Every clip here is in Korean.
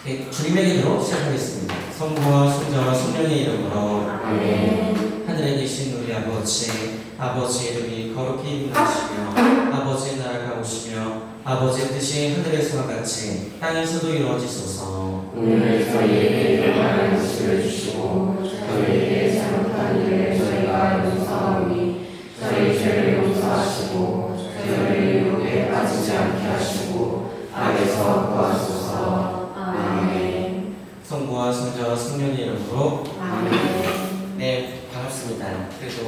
네, 주님의 이름으로 시작하겠습니다. 성부와 성자와 성령의 이름으로 아멘. 하늘에 계신 우리 아버지, 아버지의 이름이 거룩히 인도하시며 아버지의 나라가 오시며 아버지의 뜻이 하늘에서와 같이 땅에서도 이루어지소서. 오늘 저희에게 일용할 것을 주시고 저희에게 잘못한 일을 저희가 용서하오니 저희 죄를 용서하시고 저희를 유혹에 빠지지 않게 하시고 악에서 구하소서. 아멘. 성부와 성자와 성령의 이름으로 아멘. 네, 반갑습니다. 그래도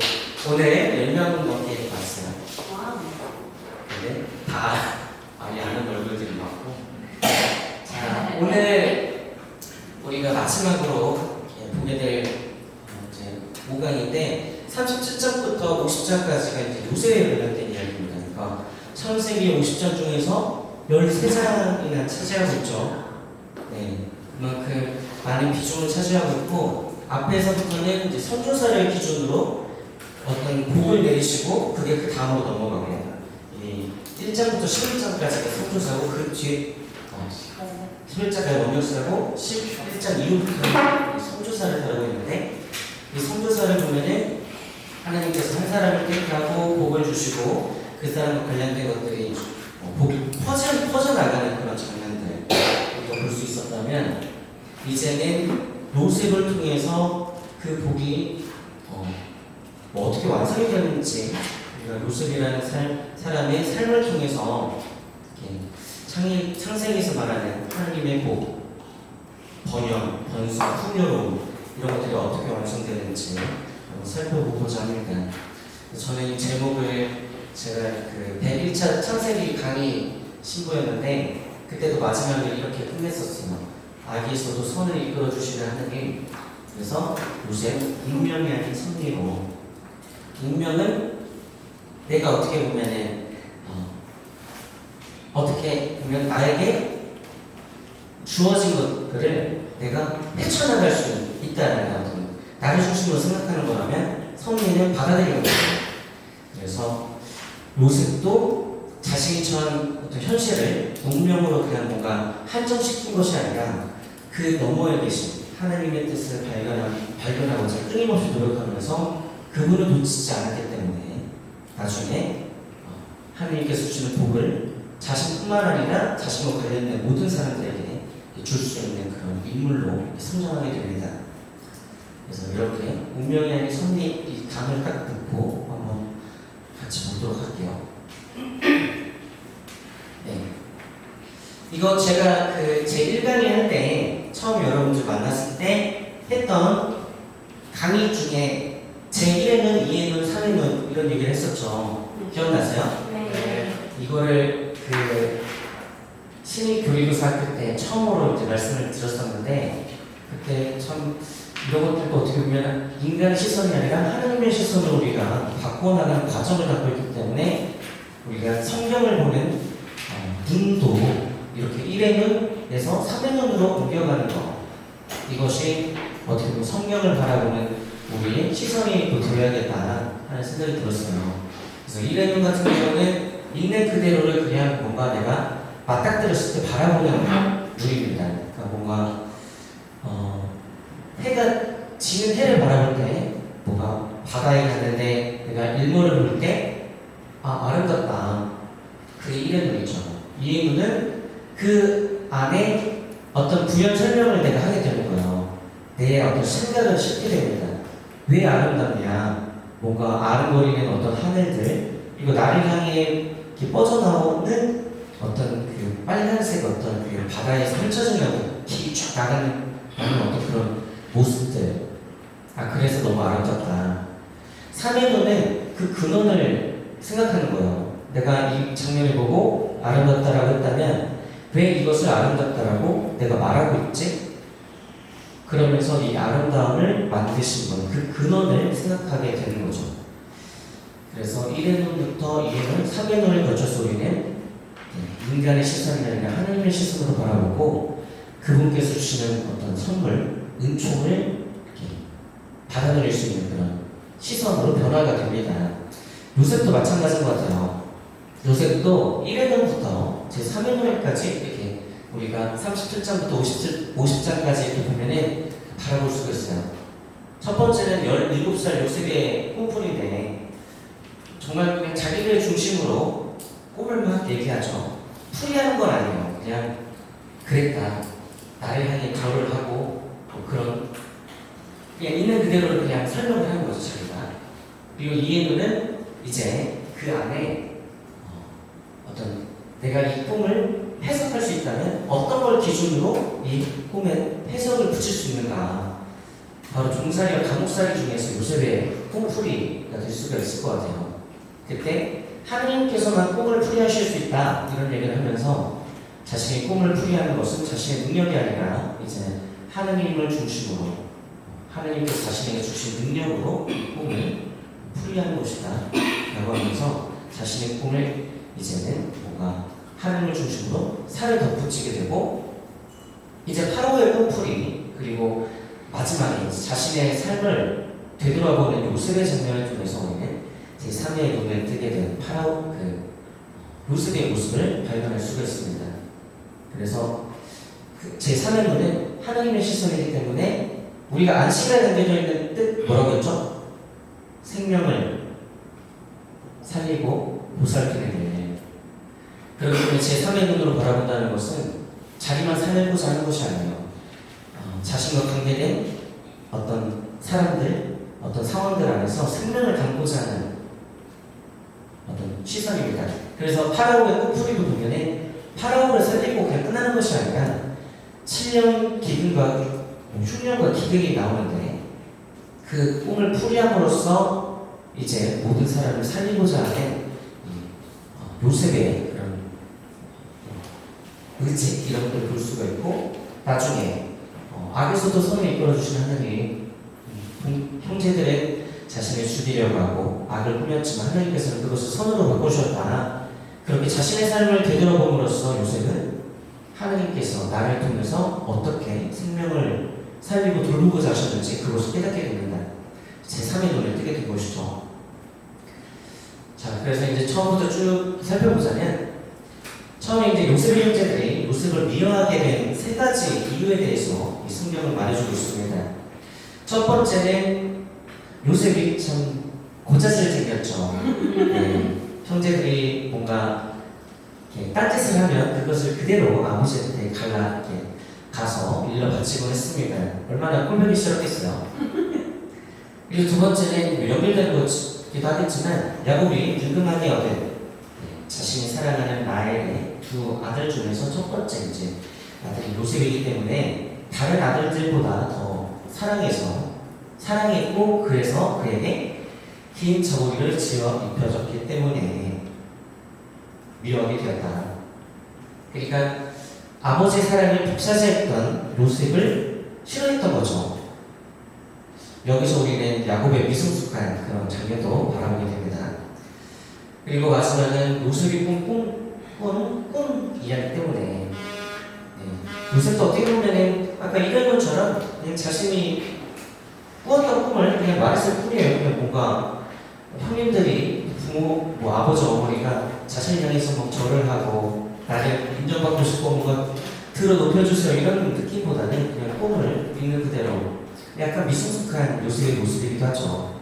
오늘 10명 넘게 왔어요. 근데 다 많이 아는 얼굴들이 많고, 자, 오늘 우리가 마지막으로 보게 될 이제 5강인데 37장부터 50장까지가 이제 요새에 관련된 이야기입니다. 그러니까 창세기 50장 중에서 13장이나 차지하고 있죠. 네, 그만큼 많은 비중을 차지하고 있고, 앞에서부터는 이제 선조사를 기준으로 어떤 복을 내리시고 그게 그 다음으로 넘어가고, 이 1장부터 11장까지가 선조사고 그 뒤에 11장까지 원효사고 11장 이후부터 선조사를 다루고 있는데, 이 선조사를 보면은 하나님께서 한 사람을 택하고 복을 주시고 그 사람과 관련된 것들이 복이 퍼져나가는 그런 장면들 우리가 볼 수 있었다면, 이제는 요셉을 통해서 그 복이 뭐 어떻게 완성이 되는지, 우리가 요셉이라는 사람의 삶을 통해서 창세기에서 말하는 하나님의 복, 번영, 번성, 풍요로움 이런 것들이 어떻게 완성되는지 살펴보고자 합니다. 저는 이 제목을 제가 그 101차 창세기 강의 신부였는데 그때도 마지막에 이렇게 끝냈었어요. 악에서도 선을 이끌어 주시는 하나님. 그래서 요셉 운명이 아닌 섭리로, 운명은 내가 어떻게 보면은 어떻게 보면 나에게 주어진 것들을 내가 헤쳐나갈 수 있다는 어떤 나를 중심으로 생각하는 거라면 섭리는 받아들이는 거예요. 그래서 요셉도 자신이 처한 어떤 현실을 운명으로 그냥 뭔가 한정시킨 것이 아니라 그 너머에 계신 하나님의 뜻을 발견하고자 끊임없이 노력하면서 그분을 놓치지 않았기 때문에 나중에 하나님께서 주시는 복을 자신뿐만 아니라 자신과 관련된 모든 사람들에게 줄 수 있는 그런 인물로 성장하게 됩니다. 그래서 이렇게 운명이 아닌 섭리 이 단어를 딱 듣고 한번 같이 보도록 할게요. 네. 이거 제가 그 제 1강의 할 때 처음 여러분들 만났을 때 했던 강의 중에 제1회는 2회는 3회는 이런 얘기를 했었죠. 기억나세요? 네. 이거를 그 신입 교리교사 학교 때 처음으로 이제 말씀을 드렸었는데, 그때 참 이런 것들도 어떻게 보면 인간의 시선이 아니라 하나님의 시선으로 우리가 바꿔나가는 과정을 갖고 있기 때문에 우리가 성경을 보는 눈도 이렇게 1회눈에서 3회눈으로 옮겨가는 것, 이것이 어떻게 보면 성경을 바라보는 우리의 시선이 또 되어야겠다 하는 생각이 들었어요. 그래서 1회눈 같은 경우는 있는 그대로를 그냥 뭔가 내가 맞닥뜨렸을 때 바라보는 눈입니다. 그러니까 뭔가 해가 지는 해를 바라볼 때, 뭔가 바다에 갔는데 내가 일몰을 볼 때 아름답다. 그게 1의 눈이죠. 2의 눈은 그 안에 어떤 부연 설명을 내가 하게 되는 거예요. 내 어떤 생각을 싣게 됩니다. 왜 아름답냐? 뭔가 아른거리는 어떤 하늘들, 이거 나를 향해 이렇게 뻗어나오는 어떤 그 빨간색 어떤 그 바다에서 펼쳐지는 길이 쫙 나가는 어떤 그런 모습들. 그래서 너무 아름답다. 3의 눈은 그 근원을 생각하는 거예요. 내가 이 장면을 보고 아름답다라고 했다면 왜 이것을 아름답다라고 내가 말하고 있지? 그러면서 이 아름다움을 만드신 분, 그 근원을 생각하게 되는 거죠. 그래서 1의 눈부터 2의 눈, 3의 눈을 거쳐서 우리는 인간의 시선이 아니라 하나님의 시선으로 바라보고 그분께서 주시는 어떤 선물, 은총을 이렇게 받아들일 수 있는 그런 시선으로 변화가 됩니다. 요셉도 마찬가지인 것 같아요. 요셉도 1회 눈부터 제 3회 눈까지 이렇게 우리가 37장부터 50장까지 이렇게 보면은 바라볼 수가 있어요. 첫 번째는 17살 요셉의 꿈풀인데 정말 그냥 자기를 중심으로 꿈을 막 얘기하죠. 풀이하는 건 아니에요. 그냥 그랬다. 나를 향해 절을 하고 뭐 그런 그냥 있는 그대로 그냥 설명을 하는 거죠, 자기가. 그리고 이해누는 이제 그 안에 어떤 내가 이 꿈을 해석할 수 있다면 어떤 걸 기준으로 이 꿈에 해석을 붙일 수 있는가. 바로 종살이와 감옥살이 중에서 요셉의 꿈풀이가 될 수가 있을 것 같아요. 그때 하느님께서만 꿈을 풀이하실 수 있다 이런 얘기를 하면서 자신의 꿈을 풀이하는 것은 자신의 능력이 아니라 이제 하느님을 중심으로 하느님께서 자신에게 주신 능력으로 꿈을 풀이하는 것이다 라고 하면서 자신의 꿈을 이제는 뭔가 하느님을 중심으로 살을 덧붙이게 되고 이제 파라오의 꿈풀이 그리고 마지막에 자신의 삶을 되돌아보는 요셉의 장면을 통해서 우리는 제3의 눈에 뜨게 된 파라오 요셉의 모습을 발견할 수가 있습니다. 그래서 제3의 눈은 하나님의 시선이기 때문에 우리가 안식일에 담겨져 있는 뜻 뭐라고 했죠? 생명을 살리고 보살피는 일. 그렇기 때문에 제3의 눈으로 바라본다는 것은 자기만 살고자 하는 것이 아니에요. 자신과 관계된 어떤 사람들, 어떤 상황들 안에서 생명을 담고자 하는 어떤 시선입니다. 그래서 파라오의 꿈풀이도 보면은 파라오를 살리고 그냥 끝나는 것이 아니라 7년 기근과 흉년과 기근이 나오는데 그 꿈을 풀이함으로써 이제 모든 사람을 살리고자 하는 요셉의 그런 의지 이런 것들을 볼 수가 있고 나중에 악에서도 선을 이끌어주신 하나님 형제들의 자신을 죽이려고 하고 악을 꾸몄지만 하나님께서는 그것을 선으로 바꾸셨다. 그렇게 자신의 삶을 되돌아봄으로써 요셉은 하나님께서 나를 통해서 어떻게 생명을 살리고 돌보고자 하셨는지 그것을 깨닫게 됩니다. 제3의 눈을 뜨게 된 것이죠. 자, 그래서 이제 처음부터 쭉 살펴보자면 처음에 이제 요셉의 형제들이 요셉을 미워하게 된 세 가지 이유에 대해서 이 성경을 말해주고 있습니다. 첫 번째는 요셉이 참 고자질 생겼죠. 네, 형제들이 뭔가 딴짓을 하면 그것을 그대로 아버지한테 가서 일러 바치곤 했습니다. 얼마나 꼴보기 싫었겠어요. 그리고 두 번째는 연결되는 것이기도 하겠지만 야곱이 늙음하게 얻은 자신이 사랑하는 라헬의 두 아들 중에서 첫 번째 이제 아들이 요셉이기 때문에 다른 아들들보다 더 사랑했고 그래서 그에게 긴 저고리를 지어 입혀줬기 때문에 미워하게 되었다. 그러니까 아버지의 사랑을 독차지했던 요셉을 싫어했던 거죠. 여기서 우리는 야곱의 미성숙한 그런 장면도 바라보게 됩니다. 그리고 마지막은 요셉이 꿈 이야기 때문에 요셉도 어떻게 보면은 아까 이런 것처럼 그냥 자신이 꾸었던 꿈을 그냥 말했을 뿐이에요. 그냥 뭔가 형님들이 부모, 아버지, 어머니가 자신을 향해서 막 절을 하고 나를 인정받고 싶고 뭔가 들어 높여주세요 이런 느낌보다는 그냥 꿈을 있는 그대로 약간 미성숙한 요셉의 모습이기도 하죠.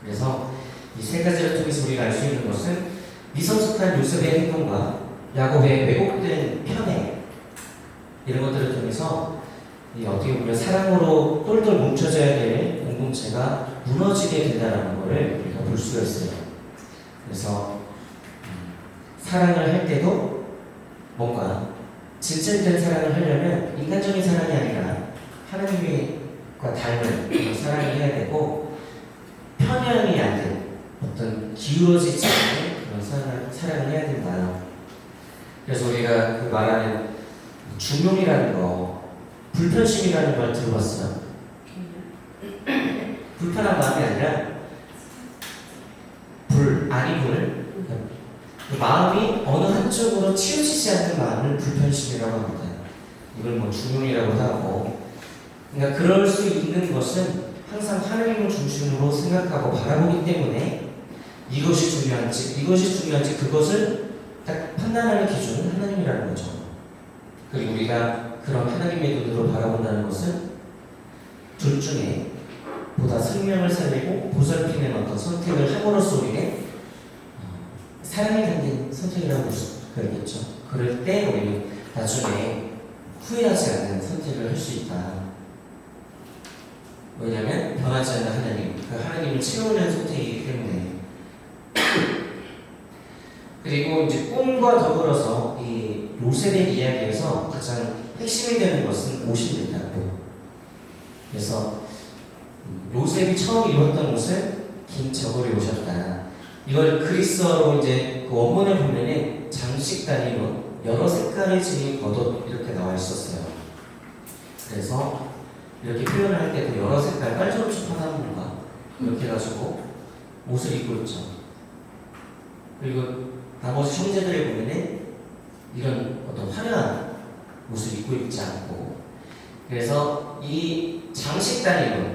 그래서 이 세 가지를 통해서 우리가 알 수 있는 것은 미성숙한 요셉의 행동과 야곱의 왜곡된 편애 이런 것들을 통해서 어떻게 보면 사랑으로 똘똘 뭉쳐져야 될 공동체가 무너지게 된다는 것을 우리가 볼 수가 있어요. 그래서 사랑을 할 때도 뭔가 진실된 사랑을 하려면 인간적인 사랑이 아니라 하나님과 닮은 그런 사랑을 해야 되고 편향이 안 된 어떤 기울어지지 않는 그런 사랑을 해야 된다. 그래서 우리가 그 말하는 중용이라는 거, 불편심이라는 말 들어봤어요? 불편한 마음이 아니라 불. 그 마음이 어느 한쪽으로 치우치지 않는 마음을 불편심이라고 합니다. 이걸 뭐 중용이라고도 하고 그러니까 그럴 수 있는 것은 항상 하나님을 중심으로 생각하고 바라보기 때문에 이것이 중요한지 그것을 딱 판단하는 기준은 하나님이라는 거죠. 그리고 우리가 그런 하나님의 눈으로 바라본다는 것은 둘 중에 보다 생명을 살리고 보살피는 어떤 선택을 함으로써 우리는 사랑이 담긴 선택이라고 볼 수가 있겠죠. 그럴 때 우리는 나중에 후회하지 않는 선택을 할 수 있다. 왜냐하면 변하지 않는 하나님, 그 하나님을 채우는 선택이기 때문에. 그리고 이제 꿈과 더불어서 이 요셉의 이야기에서 가장 핵심이 되는 것은 옷입니다. 그래서 요셉이 처음 입었던 옷은 긴 저고리 옷이었다. 이걸 그리스어로 이제 그 원문을 보면은 장식 단위로 여러 색깔을 지닌 겉옷 이렇게 나와 있었어요. 그래서 이렇게 표현을 할 때도 여러 색깔 빨주노초파나 뭔가 이렇게 해가지고 옷을 입고 있죠. 그리고 나머지 형제들을 보면은 이런 어떤 화려한 옷을 입고 있지 않고, 그래서 이 장식 단위로,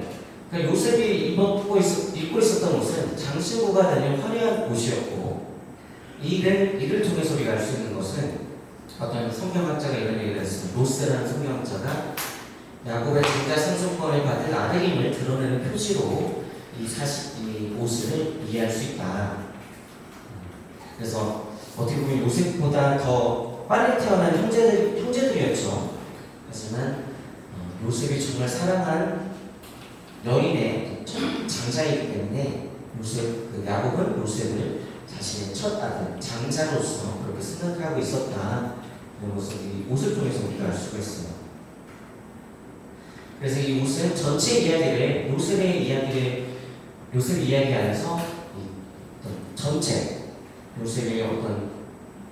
그러니까 요셉이 입고 있었던 옷은 장신구가 달린 화려한 옷이었고, 이를 통해서 우리가 알 수 있는 것은 어떤 성경학자가 이런 얘기를 했습니다. 로스라는 성경학자가 야곱의 장자 상속권을 받은 아들임을 드러내는 표지로 이 옷을 이해할 수 있다. 그래서 어떻게 보면 요셉보다 더 빨리 태어난 형제들이었죠. 하지만 요셉이 정말 사랑한 여인의 장자이기 때문에 야곱은 요셉을 자신의 첫 아들 장자로서 그렇게 생각하고 있었다. 이런 것을 이 옷을 통해서 우리가 알 수가 있어요. 그래서 이 옷은 전체 이야기를 요셉 이야기 안에서 전체 요셉의 어떤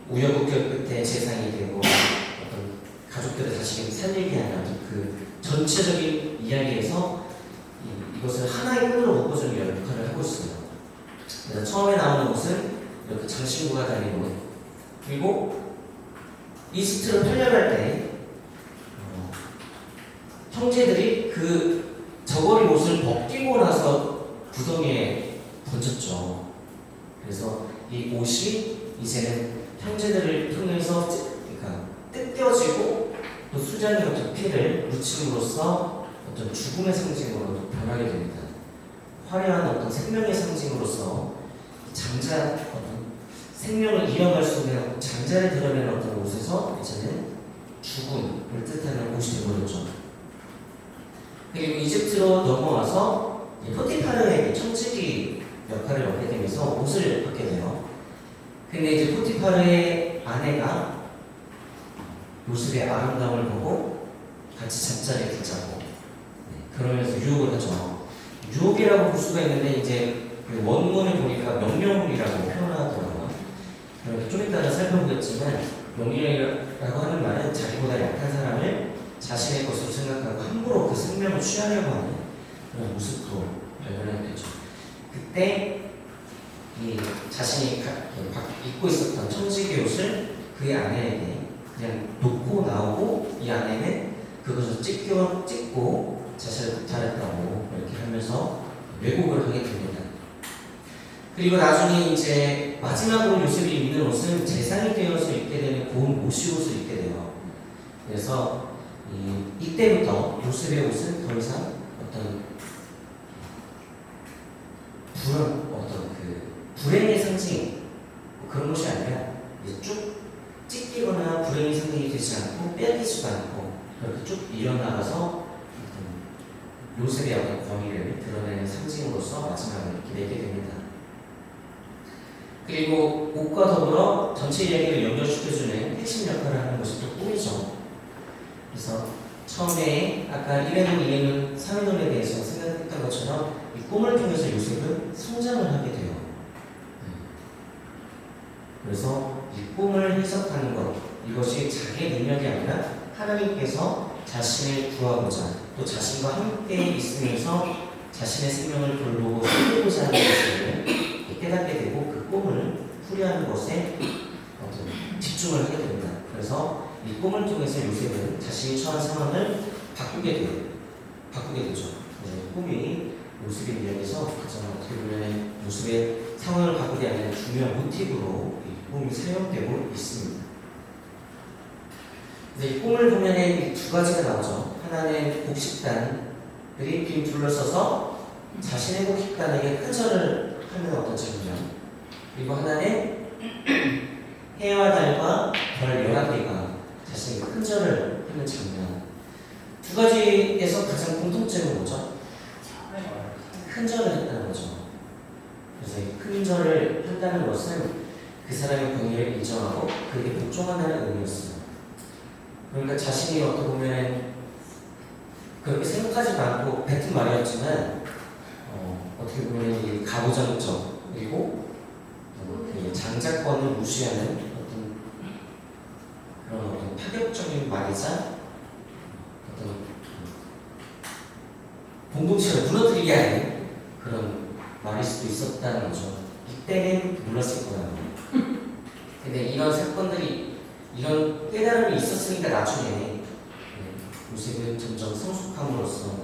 우여곡절 끝에 재상이 되고 어떤 가족들을 다시 살리게 하는 그 전체적인 이야기에서 이것을 하나의 끈으로 묶어주는 역할을 하고 있어요. 그래서 처음에 나오는 옷은 이렇게 장신구가 달린 옷, 그리고 이집트로 편려할 때 형제들이 그 저고리 옷을 벗기고 나서 구덩이에 던졌죠. 그래서 이 옷이 이제는 형제들을 통해서 뜯겨지고 또 수잔의 어떤 피를 묻힘으로써 어떤 죽음의 상징으로 변하게 됩니다. 화려한 어떤 생명의 상징으로서 장자, 어떤 생명을 이어갈 수 있는 장자를 드러내는 어떤 옷에서 이제는 죽음을 뜻하는 옷이 되어버렸죠. 그리고 이집트로 넘어와서 포티파르에게 청지기 역할을 맡게 되면서 옷을 받게 돼요. 근데 이제 포티파르의 아내가 요셉의 아름다움을 보고 같이 잠자리에 들자고 그러면서 유혹을 하죠. 유혹이라고 볼 수가 있는데 이제 그 원문을 보니까 명령이라고 표현하더라고요. 좀 이따가 살펴보겠지만 명령이라고 하는 말은 자기보다 약한 사람을 자신의 것으로 생각하고 함부로 그 생명을 취하려고 하는 그런 모습도 발견하게 되죠. 그때 이 자신이 입고 있었던 청지기 옷을 그의 아내에게 그냥 놓고 나오고, 이 아내는 그것을 찍고 자신을 구타했다고 이렇게 하면서 왜곡을 하게 됩니다. 그리고 나중에 이제 마지막으로 요셉이 입는 옷은 재상이 되어서 입게 되는 고운 모시옷을 입게 돼요. 그래서 이때부터 요셉의 옷은 더 이상 어떤 불행의 상징 그런 것이 아니라 쭉 찢기거나 불행의 상징이 되지 않고 빼앗기지도 않고 그렇게 쭉 일어나가서 요셉의 어떤 권위를 드러내는 상징으로서 마지막을 이렇게 내게 됩니다. 그리고 옷과 더불어 전체 이야기를 연결시켜주는 핵심 역할을 하는 것이 또 꿈이죠. 그래서 처음에 아까 1회론, 3회론에 대해서 생각했던 것처럼 이 꿈을 통해서 요셉은 성장을 하게 돼요. 그래서 이 꿈을 해석하는 것, 이것이 자기의 능력이 아니라 하나님께서 자신을 구하고자 또 자신과 함께 있으면서 자신의 생명을 돌보고 살리고자 하는 것을 깨닫게 되고 그 꿈을 풀이하는 것에 어떤 집중을 하게 됩니다. 그래서 이 꿈을 통해서 요셉은 자신이 처한 상황을 바꾸게 되죠. 꿈이 요셉의 이야기에서 가장 어떻게 보면 요셉의 상황을 바꾸게 하는 중요한 모티브로 이 꿈이 사용되고 있습니다. 이제 이 꿈을 보면은 두 가지가 나오죠. 하나는 곡식단들이 빈 둘러서서 자신의 곡식단에게 큰 절을 하는 어떤 장면. 그리고 하나는 해와 달과 별 11개가 자신에게 큰 절을 하는 장면. 두 가지에서 가장 공통점은 뭐죠? 큰 절을 했다는 거죠. 그래서 이 큰 절을 한다는 것은 그 사람의 권위를 인정하고 그에게 복종한다는 의미였어요. 그러니까 자신이 어떻게 보면 그렇게 생각하지도 않고 뱉은 말이었지만 어떻게 보면 이 가부장적 그리고 그 장자권을 무시하는 그런 파격적인 말이자 어떤 공동체를 무너뜨리게 하는 그런 말일 수도 있었다는 거죠. 이때는 몰랐을 거예요. 근데 이런 사건들이 이런 깨달음이 있었으니까 나중에 요셉은 점점 성숙함으로써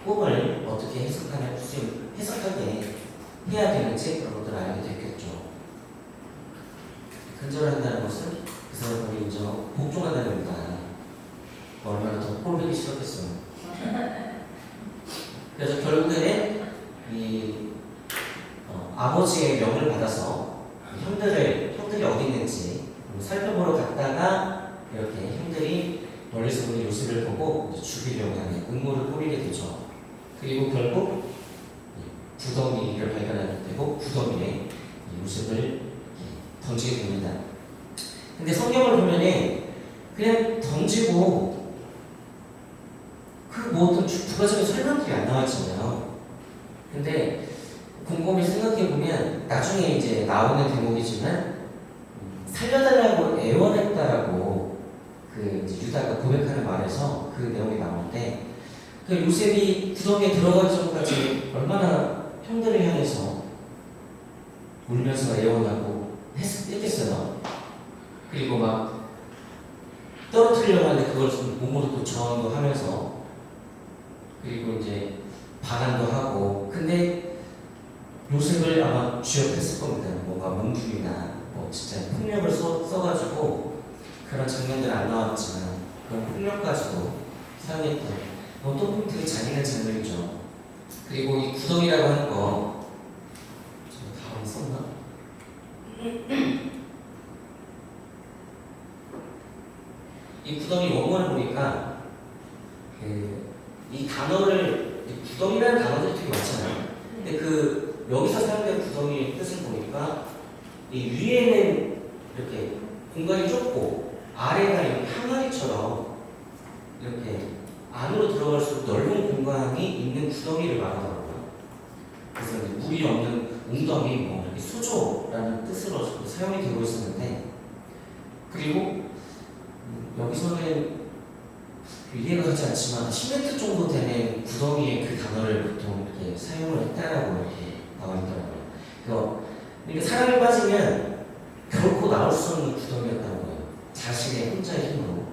꿈을 어떻게 해석하게 해야 되는지 그런 것들을 알게 됐겠죠. 근절한다는 것은 그 사람을 인정, 복종한다는 겁니다. 얼마나 더 꼴보기 싫었겠어요. 그래서 결국에는 아버지의 명을 받아서 형들이 어디 있는지 살펴보러 갔다가 이렇게 형들이 멀리서 보는 요셉을 보고 죽이려고 하는 음모를 꾸리게 되죠. 그리고 결국 구덩이를 발견하게 되고 구덩이에 요셉을 던지게 됩니다. 근데 성경을 보면은 그냥 던지고 그 모든 부가적인 설명들이 안 나왔잖아요. 근데 곰곰이 생각해보면 나중에 이제 나오는 대목이지만 살려달라고 애원했다라고 그 이제 유다가 고백하는 말에서 그 내용이 나오는데 그 요셉이 구덩이에 들어가기 전까지 얼마나 형들을 향해서 울면서 애원하고 했겠어요. 그리고 막 떨어뜨리려고 하는데 그걸 몸으로 또 저항도 하면서 그리고 이제 반항도 하고 근데 요셉을 아마 쥐업했을 겁니다. 뭔가 몽둥이나 뭐 진짜 폭력을 써가지고 그런 장면들은 안 나왔지만 그런 폭력 가지고 사용했던 또 보면 되게 잔인한 장면이죠. 그리고 이 구덩이라고 하는 거 다음 썼나? 이 구덩이 원문을 보니까 이 단어를 구덩이라는 단어들이 되게 많잖아요. 근데 그 여기서 사용된 구덩이의 뜻을 보니까 이 위에는 이렇게 공간이 좁고 아래가 이렇게 항아리처럼 이렇게 안으로 들어갈수록 넓은 공간이 있는 구덩이를 말하더라고요. 그래서 물이 없는 웅덩이, 뭐 이렇게 수조라는 뜻으로 사용이 되고 있었는데 그리고 여기서는 이해가 가지 않지만 10m 정도 되는 구덩이에 그 단어를 보통 이렇게 사용을 했다라고 이렇게 나와 있더라고요. 그러니까 사람이 빠지면 결코 나올 수 없는 구덩이였다는 거예요. 자신의 혼자의 힘으로.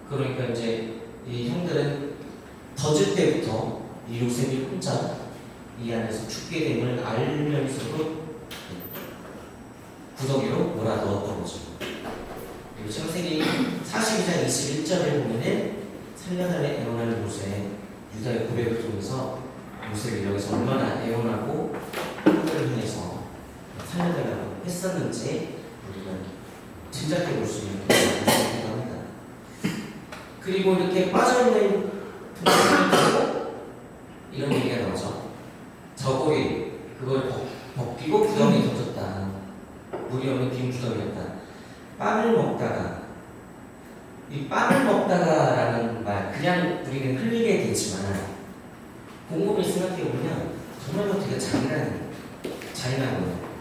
그러니까 이제 이 형들은 던질 때부터 이 요셉이 혼자 이 안에서 죽게 됨을 알면서도 구덩이로 몰아넣었던 거죠. 그리고 창세기 42장 21절을 보면은 살려달라 애원하는 모세 유다의 고백을 통해서 요셉이 여기서 얼마나 애원하고 형들을 향해서 살려달라고 했었는지 우리가 짐작해 볼 수 있는 그런 합니다. 그리고 이렇게 빠져있는 동생을 보고 이런 얘기가 나오죠. 저고리 그걸 벗기고 구덩이에 던졌다. 물이 없는 빈 구덩이였다. 빵을 먹다가 이 빵을 먹다가라는 말 그냥 우리는 흘리게 되지만 곰곰이 생각해보면 정말로 되게 잔인한 거예요.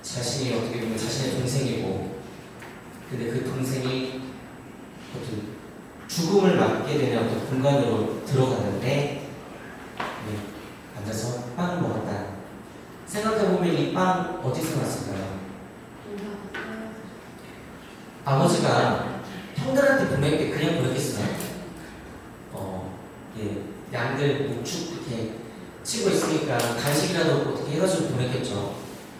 자신이 어떻게 보면 자신의 동생이고 근데 그 동생이 어떤 죽음을 맞게 되는 어떤 공간으로 들어갔는데 앉아서 빵을 먹었다. 생각해보면 이 빵 어디서 났을까요? 아버지가 형들한테 보낼 때 그냥 보냈겠어요? 양들 목축 이렇게 치고 있으니까 간식이라도 어떻게 해가지고 보냈겠죠.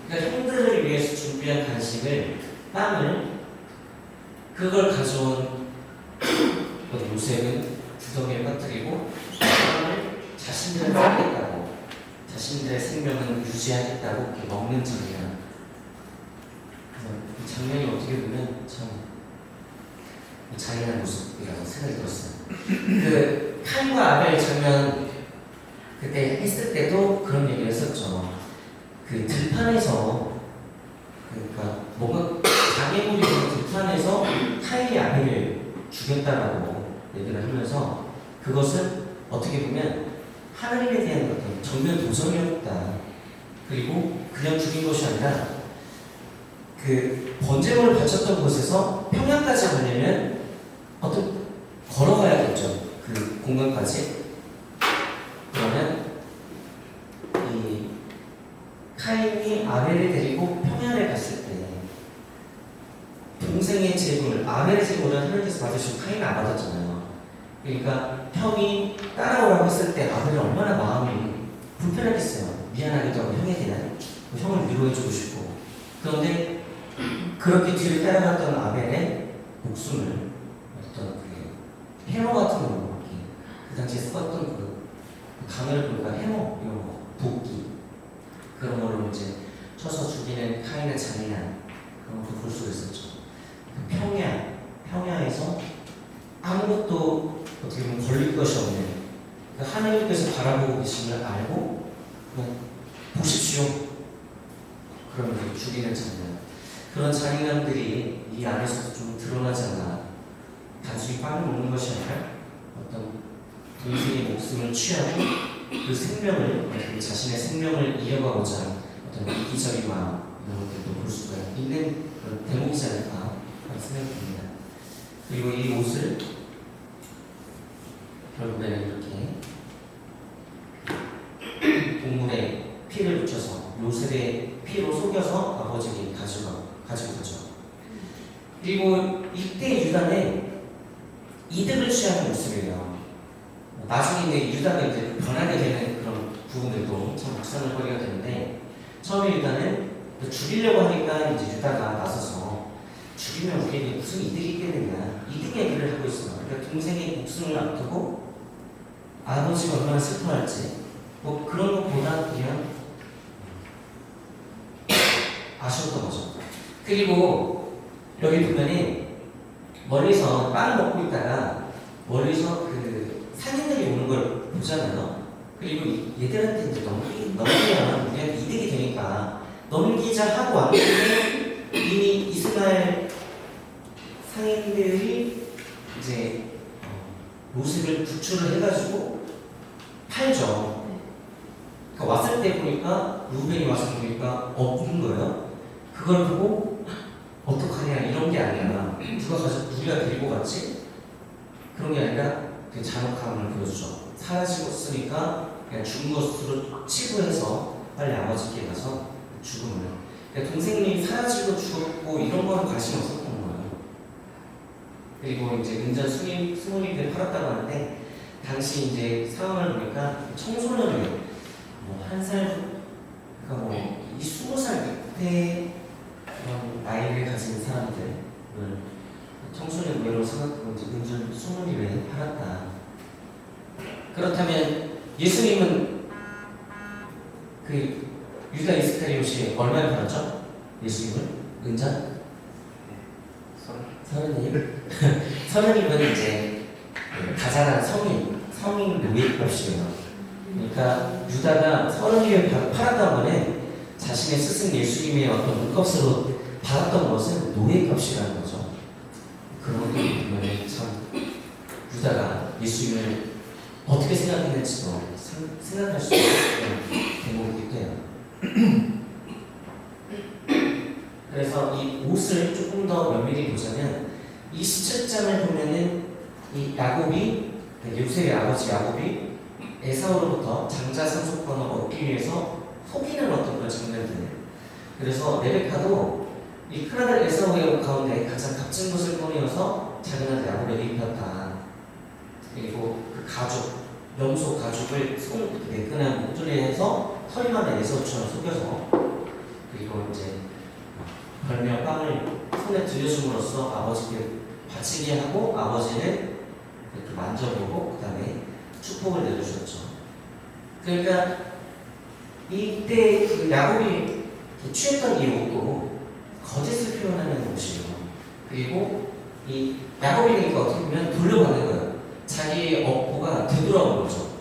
그러니까 형들을 위해서 준비한 간식을 빵을 그걸 가져온 요셉은 구덩이를 빠뜨리고 사람을 자신들을 살겠다고, 자신들의 생명을 유지하겠다고 이렇게 먹는 장면. 이 장면이 어떻게 보면 참 잔인한 모습이라고 생각이 들었어요. 그 카인과 아벨 장면 그때 했을 때도 그런 얘기를 했었죠. 그 들판에서, 그러니까 뭔가 장애물이 있는 들판에서 카인이 아벨을 죽였다라고 얘기를 하면서, 그것은 어떻게 보면 하나님에 대한 어떤 정면 도전이었다. 그리고 그냥 죽인 것이 아니라 그 번제물을 바쳤던 곳에서 평양까지 가려면 어떤 걸어가야겠죠. 그 공간까지. 그러면 이 카인이 아벨을 데리고 평양에 갔을 때 동생의 제물, 아벨의 제물을 하나님께서 받으시고 카인은 안 받았잖아요. 그러니까 형이 따라오라고 했을 때 아벨이 얼마나 마음이 불편했겠어요. 미안하기도 하고 형에 대한 형을 위로해주고 싶고. 그런데 그렇게 뒤를 따라갔던 아벨의 목숨을 어떤 그 해머 같은 걸로 그 당시에 썼던 그 강을 보니까 해머 이런 거, 도끼 그런 걸로 이제 쳐서 죽이는 카인의 잔인한 그런 것도 볼 수가 있었죠. 그 평야에서 아무것도 어떻게 보면 걸릴 것이 없는, 그 하나님께서 바라보고 계심을 알고 그냥 보십시오. 그러면 죽이는 장면. 그런 잔인함들이 이 안에서 좀 드러나지 않나. 단순히 빵을 먹는 것이 아니라 어떤 동생의 목숨을 취하고 그 생명을, 자신의 생명을 이어가고자 하는 어떤 이기적인 마음, 이런 것들도 볼 수가 있는 그런 대목이지 않을까 하는 생각이 듭니다. 그리고 이 옷을 결국에는 이렇게 동물의 피를 묻혀서 요셉의 피로 속여서 아버지에게 가지고 가죠. 그리고 이때 유다는 이득을 취하는 모습이에요. 나중에 이제 유다가 이제 변하게 되는 그런 부분들도 참 묵상을거리가 되는데, 처음에 유다는 죽이려고 하니까 이제 유다가 나서서 죽이면 우리에게 무슨 이득이 있겠느냐, 이득 얘기를 하고 있어요. 그러니까 동생의 목숨을 앞두고 아버지가 얼마나 슬퍼할지 뭐 그런 것보다 그냥 아쉬웠던 거죠. 그리고 여기 보면은 멀리서 빵을 먹고 있다가 멀리서 그 상인들이 오는 걸 보잖아요. 그리고 얘들한테 이제 넘기면 우리한테 이득이 되니까 넘기자 하고 왔는데 이미 이스마엘 상인들이 이제 모습을 구출을 해가지고 팔죠. 그러니까 왔을 때 보니까 루벤이 와서 보니까 없는 거예요. 그걸 보고 어떡하냐 이런 게 아니라 누가 데리고 갔지? 그런 게 아니라 그 잔혹함을 보여주죠. 사라지었으니까 그냥 죽은 것으로 치부해서 빨리 아버지께 가서 죽음을. 그러니까 동생님이 사라지고 죽었고 이런 거는 관심 없었던 거예요. 그리고 이제 은전 스무님들 팔았다고 하는데 당시 이제 상황을 보니까 청소년을 한 살, 그러니까 뭐 이 20살 밑에 그런 나이를 가진 사람들을 청소년 노예로 생각하고 이제 은전 스무님에 팔았다. 그렇다면 예수님은 그 유다 이스카리옷이 얼마에 팔았죠? 예수님을? 은전? 30은 이제 가장한 성인 노예값이에요. 그러니까 유다가 30을 팔았던 거는 자신의 스승 예수님의 어떤 몸값으로 받았던 것은 노예값이라는 거죠. 그런 것도 보면 참 유다가 예수님을 어떻게 생각했는지도 생각할 수 있는 대목이기도 해요. 그래서 이 옷을 조금 더 면밀히 보자면 이 17장을 보면은 이 야곱이, 요셉의 아버지 야곱이 에사우로부터 장자 상속권을 얻기 위해서 속이는 어떤 그런 장면들. 그래서 레베카도 이 큰아들 에사우의 가운데 가장 값진 것을 꺼내어서 작은 아들 야곱에게 입혔다. 그리고 그 가죽, 염소 가죽을 손 매끈한 목줄에 해서 털만 에사우처럼 속여서, 그리고 이제 별며 빵을 손에 들려줌으로써 아버지께 바치게 하고 아버지는 이렇게 만져보고 그 다음에 축복을 내려주셨죠. 그러니까 이때 그 야곱이 취했던 이 옷도 거짓을 표현하는 옷이에요. 그리고 이 야곱이 되니까 어떻게 보면 돌려받는 거예요. 자기의 업보가 되돌아오는 거죠.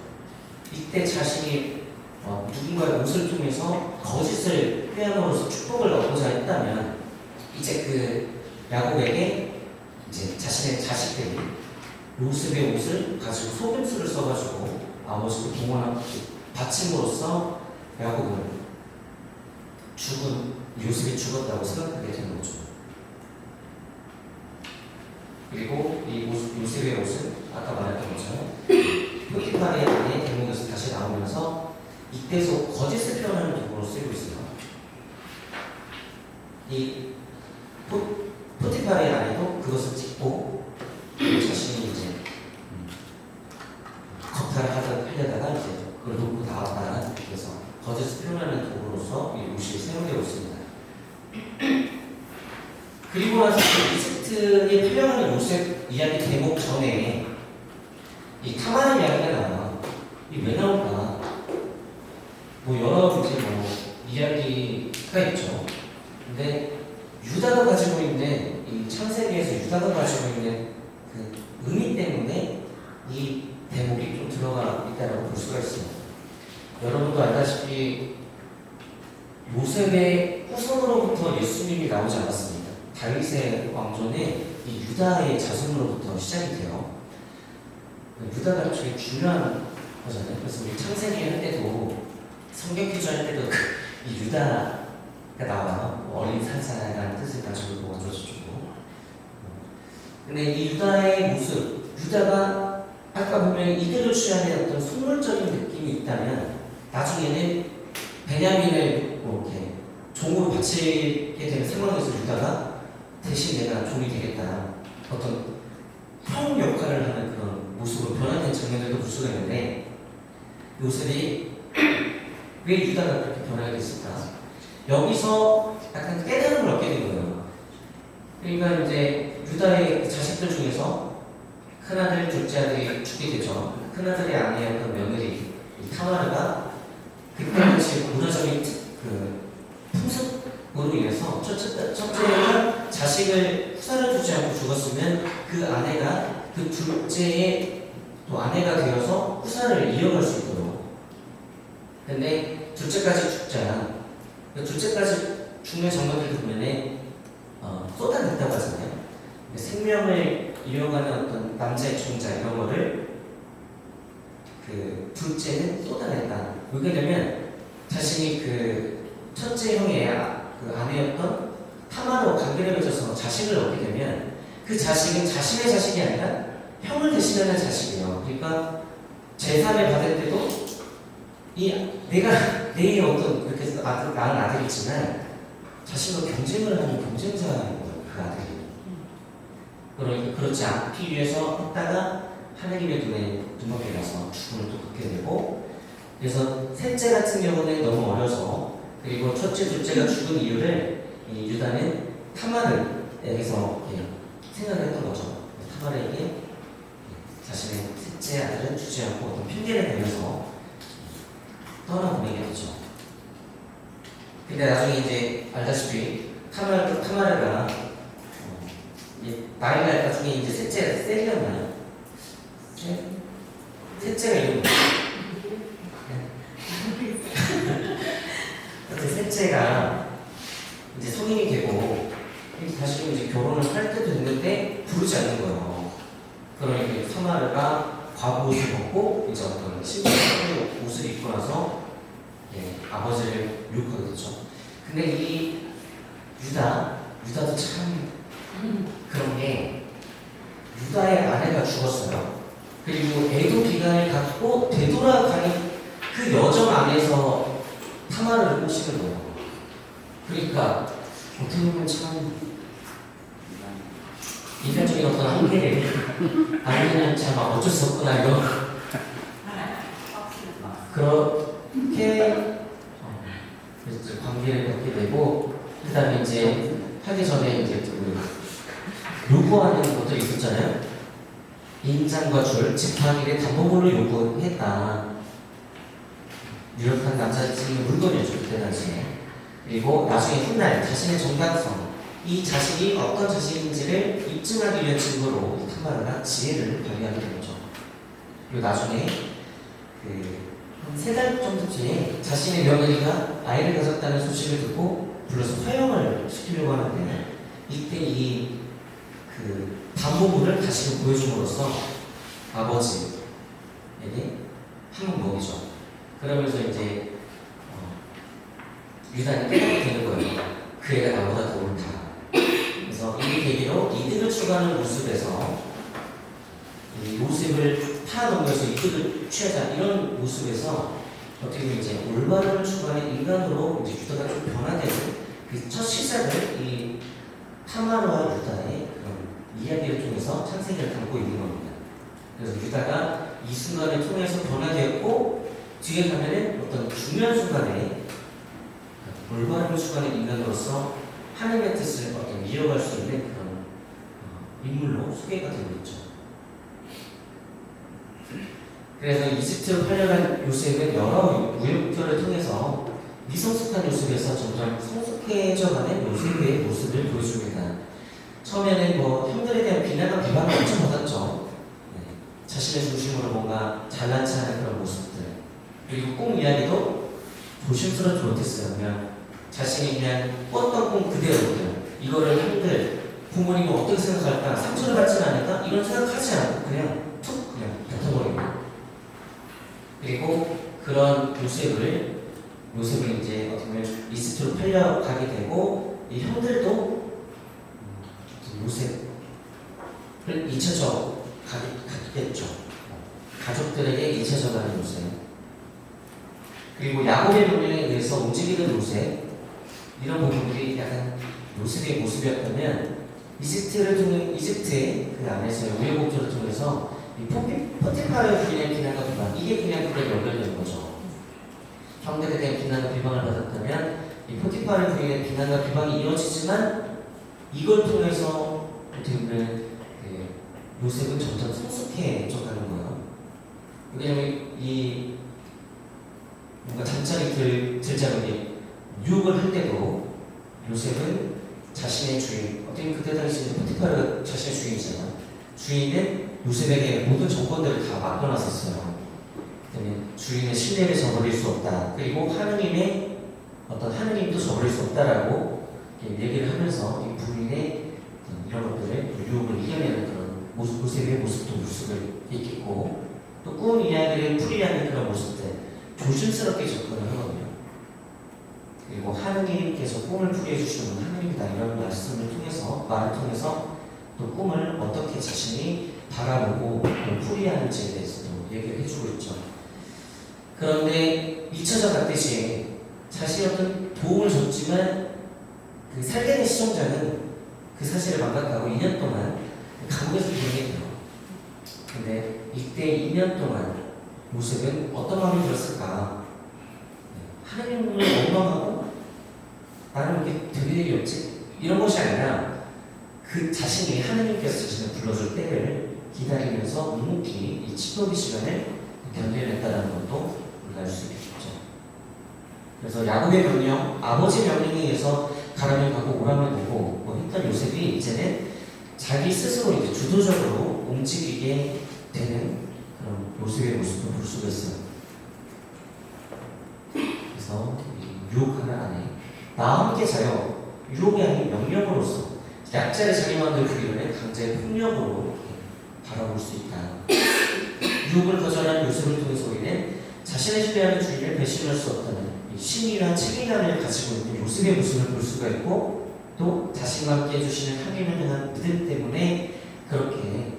이때 자신이 누군가의 옷을 통해서 거짓을 표현으로서 축복을 얻고자 했다면 이제 그 야곱에게 이제 자신의 자식들이 요셉의 옷을 가지고 속임수를 써가지고 아버지를 동원한 받침으로써 야곱은 요셉이 죽었다고 생각하게 되는 거죠. 그리고 이 요셉의 옷은 아까 말했던 것처럼 포티파의 아내 대목에서 다시 나오면서 이때서 거짓을 표현하는 도구로 쓰이고 있어요. 이 포티파의 아내도 그것을 찍고 자신이 이제 겁탈을 하려다가 이제 그걸 놓고 나왔다는 그래서 거짓을 표현하는 도구로서 이 옷이 사용되고 있습니다. 그리고 나서 이집트에 필요한 요셉 이야기 대목 전에 이 타마르 이야기가 나와. 이 왜 나올까? 뭐 여러 이제 뭐 이야기가 있죠. 근데 유다가 가지고 있는 이 창세기에서 유다가 가지고 있는 그 의미 때문에 이 대목이 좀 들어가 있다고 볼 수가 있습니다. 여러분도 알다시피 요셉의 후손으로부터 예수님이 나오지 않았습니다. 다윗의 왕조는 이 유다의 자손으로부터 시작이 돼요. 유다가 되게 중요한 거잖아요. 그래서 우리 창세기 할 때도 성경 퀴즈 할 때도 이 유다가 나와요. 어린 산사라는 뜻을 가지고 원조주고. 근데 이 유다의 모습, 유다가 아까 보면 이들을 취하는 어떤 속물적인 느낌이 있다면 나중에는 베냐민을 뭐 이렇게 종으로 바치게 되는 상황에서 유다가 대신 내가 종이 되겠다. 어떤 형 역할을 하는 그런 모습으로 변화된 장면들도 볼 수가 있는데 요셉이 왜 유다가 그렇게 변하게 됐을까? 여기서 약간 깨달음을 얻게 된 거예요. 그러니까 이제 유다의 자식들 중에서 큰아들, 둘째아들이 죽게 되죠. 큰아들의 아내였던 며느리 타마르가 그때 당시 문화적인 그 풍습으로 인해서 첫째가 자식을 후사를 두지 않고 죽었으면 그 아내가 그 둘째의 또 아내가 되어서 후사를 이어갈 수 있도록. 근데 둘째까지 죽자. 둘째까지 죽는 장면들을 보면은 쏟아냈다고 하잖아요. 생명을 이어가는 어떤 남자의 존재 이런 거를 그 둘째는 쏟아냈다. 그렇게 되면 자신이 그 첫째 형의 그 아내였던 타마로 관계를 맺어서 자식을 얻게 되면 그 자식은 자신의 자식이 아니라 형을 대신하는 자식이에요. 그러니까 제사를 받을 때도 내가 내 어떤 그렇게 해서 낳은 아들이지만 자신과 경쟁을 하는 경쟁자인 거예요. 그 아들이. 그러니까 그렇지 않기 위해서 했다가 하나님의 눈에 눈먹게 나서 죽음을 또 겪게 되고, 그래서 셋째 같은 경우는 너무 어려서, 그리고 첫째, 둘째가 죽은 이유를 이 유다는 타마르에게서 생각을 했던 거죠. 타마르에게 자신의 셋째 아들은 주지 않고 어떤 핑계를 대면서 떠나보내게 되죠. 근데 나중에 이제 알다시피 타마르가 나이가 나중에 이제 셋째가 셀이었나요? 셋째가 이름이 셋째가 이제 성인이 되고 다시 이제 결혼을 할 때도 됐는데 부르지 않는 거예요. 그러니까 타마르가 과부 옷을 벗고 이제 어떤 신부의 옷을 입고 나서 아버지를 유혹하게 됐죠. 근데 이 유다도 참 그런 게 유다의 아내가 죽었어요. 그리고 애도 기간을 갖고 되돌아가는 그 여정 안에서 타마르를 꼬시는 거예요. 그러니까 어떻게 보면 참 인간적인 어떤 한계를 아니면 참 어쩔 수 없구나 이거 그렇게 관계를 갖게 되고, 그 다음에 이제 하기 전에 이제 요구하는 것들이 있었잖아요. 인장과 줄, 지팡이를 담보물로 요구했다. 유력한 남자친구 물건이었죠, 그때 당시에. 그리고 나중에 훗날 자신의 정당성, 이 자신이 어떤 자신인지를 입증하기 위한 증거로 타마르가 지혜를 발휘하게 되죠. 그리고 나중에 한 3달 정도 뒤에 자신의 며느리가 아이를 가졌다는 소식을 듣고 불러서 화형을 시키려고 하는데, 이때 이 담보물을 다시 보여줌으로써 아버지에게 한번 먹이죠. 그러면서 이제 유다는 깨닫게 되는 거예요. 그 애가 나보다 더 옳다. 그래서 이 계기로 이득을 추구하는 모습에서 이 모습을 파넘겨서 이득을 취하자, 이런 모습에서 어떻게 보면 이제 올바름을 추구하는 인간으로 이제 유다가 좀 변화되는 그 첫 시작을 이 타마르와 유다의 그런 이야기를 통해서 창세기를 담고 있는 겁니다. 그래서 유다가 이 순간을 통해서 변화되었고, 뒤에 가면은 어떤 중요한 순간에 올바름을 추구하는 인간으로서 하나님의 뜻을 어떤 이어갈 수 있는 그런 인물로 소개가 되고 있죠. 그래서 이집트로 팔려간 요셉은 여러 우여곡절을 통해서 미성숙한 요셉에서 점점 성숙해져가는 요셉의 모습을 보여줍니다. 처음에는 형들에 대한 비난과 비방을 엄청 받았죠. 자신의 중심으로 뭔가 잘난 체하는 그런 모습들. 그리고 꿈 이야기도 조심스럽지 못했어요. 그냥 자신이 그냥 꿨던 꿈 그대로 이거를 형들, 부모님은 어떻게 생각할까, 상처를 받지는 않을까, 이런 생각하지 않고 그냥 툭 그냥 뱉어버립니다. 그리고 그런 요셉을 이제 어떻게 보면 이집트로 팔려가게 되고, 이 형들도 요셉을 잊혀져 가게 됐죠. 가족들에게 잊혀져 가는 요셉. 그리고 야곱의 명령에 의해서 움직이는 요셉, 이런 부분들이 약간 요셉의 모습이었다면, 이집트의 그 안에서의 우여곡절을 통해서 이 포티파르의 부인의 비난과 비방, 이게 그냥 그걸 연결되는 거죠. 형들에 대한 비난과 비방을 받았다면 이 포티파르의 부인의 비난과 비방이 이루어지지만, 이걸 통해서 어떻게 보면 요셉은 점점 성숙해져 가는 거예요. 왜냐하면 이 뭔가 잠자리 들자고 유혹을 할 때도 요셉은 자신의 주인, 어떻게 보면 그때 당시 포티파르가 자신의 주인이잖아요. 주인은 요셉에게 모든 조건들을 다 맡겨놨었어요. 그다음에 주인의 신뢰를 저버릴 수 없다. 그리고 하느님도 저버릴 수 없다라고 얘기를 하면서 이 부인의 이런 것들을 유혹을 이겨내는 그런 요셉의 모습도 볼 수가 있겠고, 또 꿈 이야기를 풀이하는 그런 모습들 조심스럽게 접근을 하거든요. 그리고 하느님께서 꿈을 풀이해 주시는 분 하느님이다, 이런 말씀을 통해서, 말을 통해서 또 꿈을 어떻게 자신이 바라보고 풀이하는지에 대해서도 얘기를 해주고 있죠. 그런데 잊혀져 갔듯이 자신이 어떤 도움을 줬지만 그 살게 된 시청자는 그 사실을 망각하고 2년 동안 감옥에서 보내게 돼요. 근데 이때 2년 동안 요셉은 어떤 마음이 들었을까? 하나님을 원망하고 나는 이렇게 될 일이 없지? 이런 것이 아니라 그 자신이 하나님께서 자신을 불러줄 때를 기다리면서 묵묵히 이 치료비 시간을 견뎌냈다는 것도 우리가 알 수 있겠죠. 그래서 야곱의 명령, 아버지 명령에 의해서 가라면 가고 오라면 오고 했던 요셉이 이제는 자기 스스로 이제 주도적으로 움직이게 되는 그런 요셉의 모습을 볼 수가 있어요. 그래서 유혹하는 아내, 나와 함께 자요. 유혹이 아닌 명령으로서 약자를 자기 마음대로 부리려는 강제의 폭력으로 바라볼 수 있다. 유혹을 거절한 요셉을 통해서 우리는 자신의 신뢰하는 주인을 배신할 수 없다는 신이나 책임감을 가지고 있는 요셉의 모습을 볼 수가 있고, 또 자신과 함께 해주시는 하나님을 향한 믿음 때문에 그렇게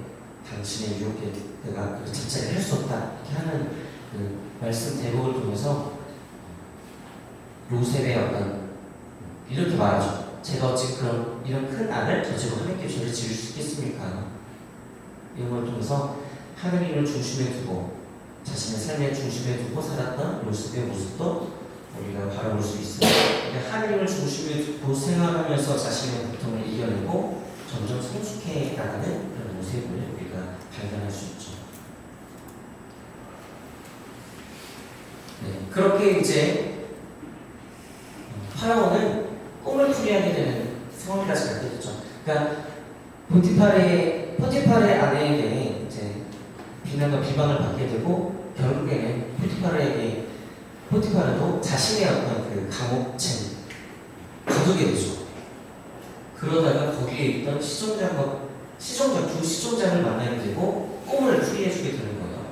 당신의 유혹에 내가 자체를 할 수 없다 이렇게 하는 그 말씀 대목을 통해서 요셉의 어떤 이렇게 말하죠. 제가 어찌 그런 이런 큰 악을 저지르고 하나님께 죄를 지을 수 있겠습니까? 이런 걸 통해서 하나님을 중심에 두고 자신의 삶의 중심에 두고 살았던 요셉의 모습도 우리가 바라볼 수 있어요. 하나님을 중심에 두고 생활하면서 자신의 고통을 이겨내고 점점 성숙해 나가는 그런 모습을 우리가 발견할 수 있죠. 네, 그렇게 이제 파라오는 꿈을 풀이하게 되는 상황까지 가게 됐죠. 그러니까 포티파르의 아내에게 이제 비난과 비방을 받게 되고 결국에는 포티파르도 자신의 어떤 그 감옥체를 거두게 되죠. 그러다가 거기에 있던 두 시종장을 만나게 되고 꿈을 풀이해주게 되는 거예요.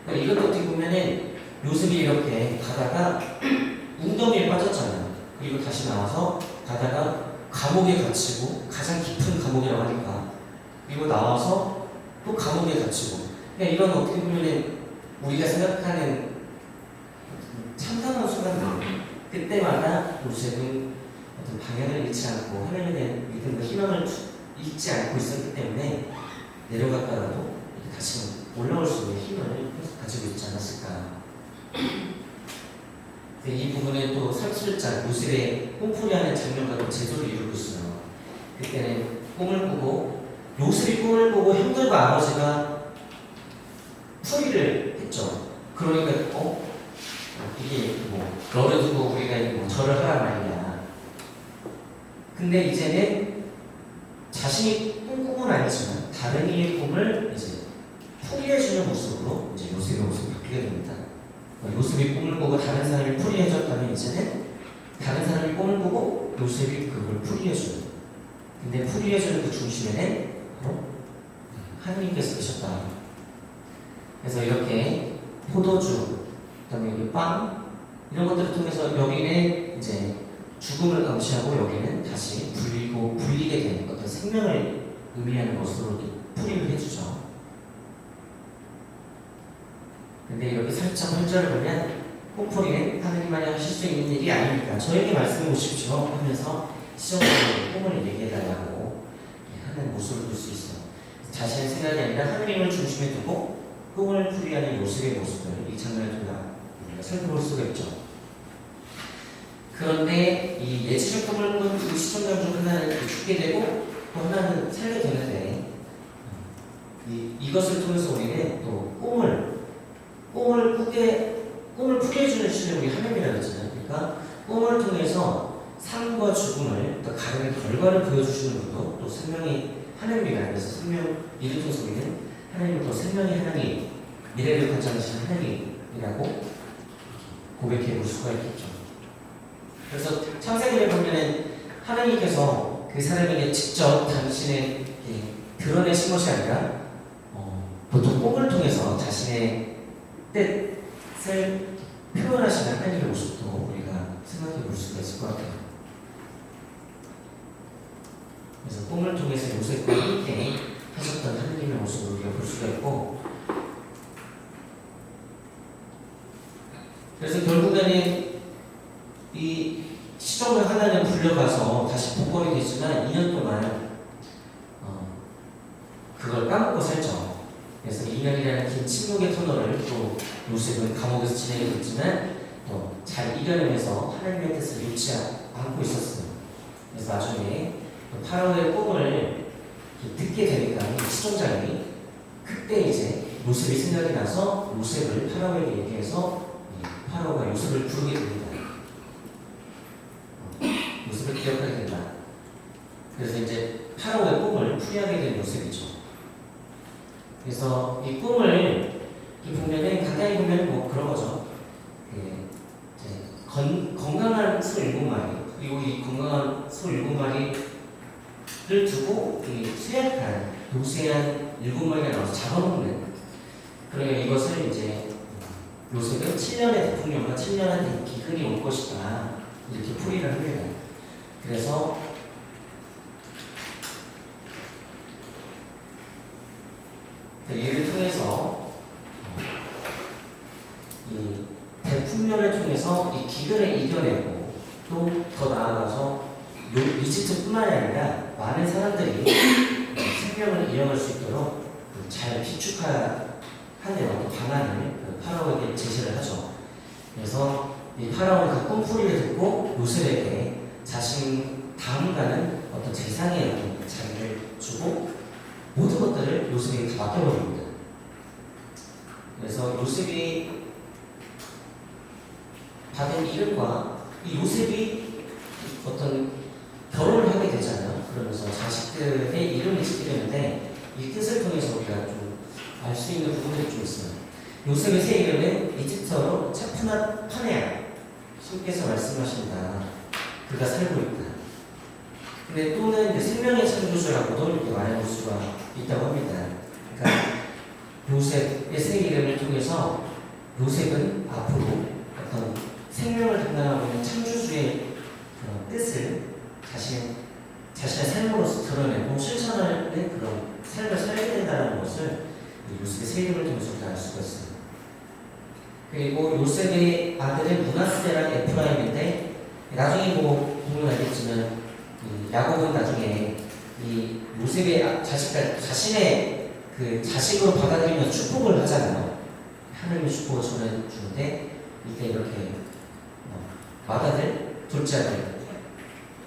그러니까 이것도 어떻게 보면은 요셉이 이렇게 가다가 웅덩이에 빠졌잖아요. 그리고 다시 나와서 가다가 감옥에 갇히고 가장 깊은 감옥이라고 하니까 그리고 나와서 또 감옥에 갇히고 그러니까 이런 어떻게 보면은 우리가 생각하는 참담한 순간들 그때마다 요셉은 어떤 방향을 잃지 않고 하나님에 대한 믿음과 희망을 잊지 않고 있었기 때문에 내려갔다가도 다시 올라올 수 있는 힘을 가지고 있지 않았을까. 이 부분에 또 37장 요셉의 꿈풀이하는 장면과 또 제조를 이루고 있어요. 그때는 요셉이 꿈을 꾸고 형들과 아버지가 풀이를 했죠. 그러니까 이게 너를 두고 우리가 절을 하란 말이냐. 근데 이제는 자신이 꿈은 아니지만 다른 이의 꿈을 이제 풀이해주는 모습으로 이제 요셉의 모습이 바뀌게 됩니다. 요셉이 꿈을 꾸고 다른 사람이 풀이해줬다면 이제는 다른 사람이 꿈을 꾸고 요셉이 그걸 풀이해주는. 근데 풀이해주는 그 중심에는 바로 하나님께서 계셨다. 그래서 이렇게 포도주, 그다음에 여기 빵 이런 것들을 통해서 여기는 이제 죽음을 감시하고 여기는 다시 불리게 되는 어떤 생명을 의미하는 것으로 풀이를 해주죠. 근데 이렇게 살짝 혼절을 보면 꿈풀이는 하나님만이 하실 수 있는 일이 아니니까 저에게 말씀해 보십시오 하면서 시험적으로 꿈을 얘기해달라고 하는 모습을 볼 수 있어요. 자신의 생각이 아니라 하나님을 중심에 두고 꿈을 풀이하는 요셉의 모습을 이 장면을 통해 우리가 살펴볼 수가 있죠. 그런데 이 예지적 꿈을 꾼 두 시청자 중 하나는 죽게 되고 또 하나는 살게 되는데 이것을 통해서 우리는 또 꿈을 풀게 해주는 신이 우리 하나님이라고 했잖아요. 그러니까 꿈을 통해서 삶과 죽음을 또 가르는 결과를 보여주시는 분도 또 생명이 하나님이라는 그래서 이를 통해서 우리는 하나님을 또 생명의 하나님, 미래를 관장하시는 하나님이라고 고백해 볼 수가 있겠죠. 그래서 창세기를 보면은 하나님께서 그 사람에게 직접 당신의 드러내신 것이 아니라 보통 꿈을 통해서 자신의 뜻을 표현하시는 하나님의 모습도 우리가 생각해 볼 수가 있을 것 같아요. 그래서 꿈을 통해서 요셉과 함께 하셨던 하나님의 모습을 우리가 볼 수가 있고, 그래서 결국에는 이 시종을 하나는 불려가서 다시 복권이 되지만 2년 동안 그걸 까먹고 살죠. 그래서 2년이라는 긴 침묵의 터널을 또 요셉은 감옥에서 지내게 됐지만 또 잘 이겨내면서 하나님의 뜻을 놓지 않고 있었어요. 그래서 나중에 파라오의 꿈을 듣게 되니까 시종장이 그때 이제 요셉이 생각이 나서 요셉을 파라오에게 얘기해서 파라오가 요셉을 부르게 됩니다. 요셉을 기억하게 된다. 그래서 이제 파라오의 꿈을 풀이하게 된 요셉이죠. 그래서 이 꿈을 보면은 간단히 보면 뭐 그런 거죠. 건강한 소 7마리 그리고 이 건강한 소 7마리를 두고 쇠약한 노쇠한 7마리가 나와서 잡아먹는. 그러니까 이것을 이제 요셉은 7년의 대통령과 7년의 기근이 올 것이다 이렇게 풀이를 합니다. 그래서 이를 통해서 이 대풍년을 통해서 이 기근을 이겨내고 또 더 나아가서 이집트뿐만이 아니라 많은 사람들이 생명을 이어갈 수 있도록 잘 비축하는 어떤 방안을 파라오에게 제시를 하죠. 그래서 이 파라오는 그 꿈풀이를 듣고 요셉에게 자신 다음 가는 어떤 재상의 어떤 자리를 주고 모든 것들을 요셉에게 다 맡겨버립니다. 그래서 요셉이 받은 이름과 이 요셉이 어떤 결혼을 하게 되잖아요. 그러면서 자식들의 이름을 짓게 되는데 이 뜻을 통해서 우리가 좀 알 수 있는 부분들이 좀 있어요. 요셉의 새 이름은 이집트어로 차푸나 파네아. 신께서 말씀하신다. 그가 살고 있다. 근데 또는 이제 생명의 창조주라고도 이렇게 말해볼 수가 있다고 합니다. 그러니까 요셉의 새 이름을 통해서 요셉은 앞으로 어떤 생명을 담당하고 있는 창조주의 그런 뜻을 자신의 삶으로서 드러내고 실천하는 그런 삶을 살게 된다는 것을 요셉의 새 이름을 통해서 우리가 알 수가 있어요. 그리고 요셉의 아들은 므낫세랑 에프라임인데 나중에 뭐 보면 알겠지만 야곱은 나중에 이 요셉의 자신의 그 자식으로 받아들이면서 축복을 하잖아요. 하나님의 축복을 전해주는데 이때 이렇게 맏아들, 둘째 아들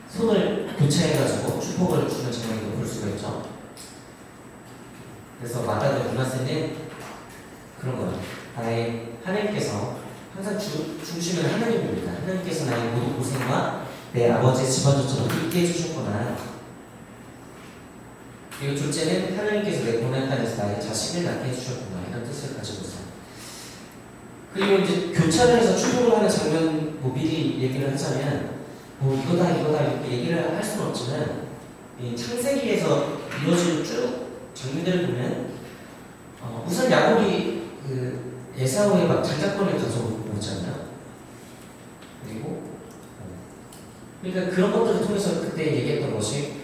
손을 교체해가지고 축복을 주는 장면도 볼 수가 있죠. 그래서 맏아들 므낫세는 그런 거예요. 나의 하나님께서 항상 중심은 하나님입니다. 하나님께서 나의 모든 고생과 내 아버지의 집안조처럼 있게 해주셨구나. 그리고 둘째는 하나님께서 내 고난 땅에서 나의 자식을 낳게 해주셨구나. 이런 뜻을 가지고 있어요. 그리고 이제 교차를 해서 축복을 하는 장면 미리 얘기를 하자면 이거다 이렇게 얘기를 할 수는 없지만 이 창세기에서 이루어진 쭉 장면들을 보면 우선 야곱이 그 에사오의 막 장자권을 가져오잖아요. 그리고 그러니까 그런 것들을 통해서 그때 얘기했던 것이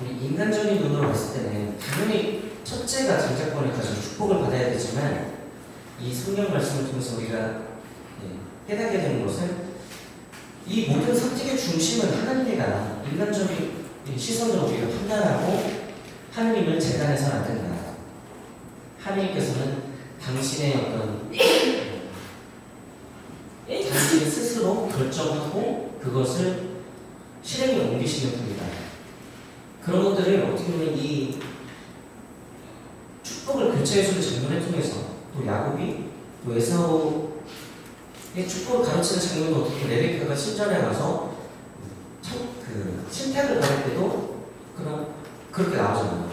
우리 인간적인 눈으로 봤을 때는 당연히 첫째가 장자권을 가지고 축복을 받아야 되지만 이 성경 말씀을 통해서 우리가 깨닫게 되는 것은 이 모든 선택의 중심은 하나님이다. 인간적인 시선으로 우리가 판단하고 하나님을 재단해서는 안 된다. 하나님께서는 당신의 어떤 당신이 스스로 결정하고 그것을 실행에 옮기시는 분이다. 그런 것들을 어떻게 보면 이 축복을 교체해주는 장면을 통해서 또 야곱이 또 에사오의 축복을 가르치는 장면도 어떻게 레베카가 신전에 가서 그 신탁을 받을 때도 그렇게 나오잖아요.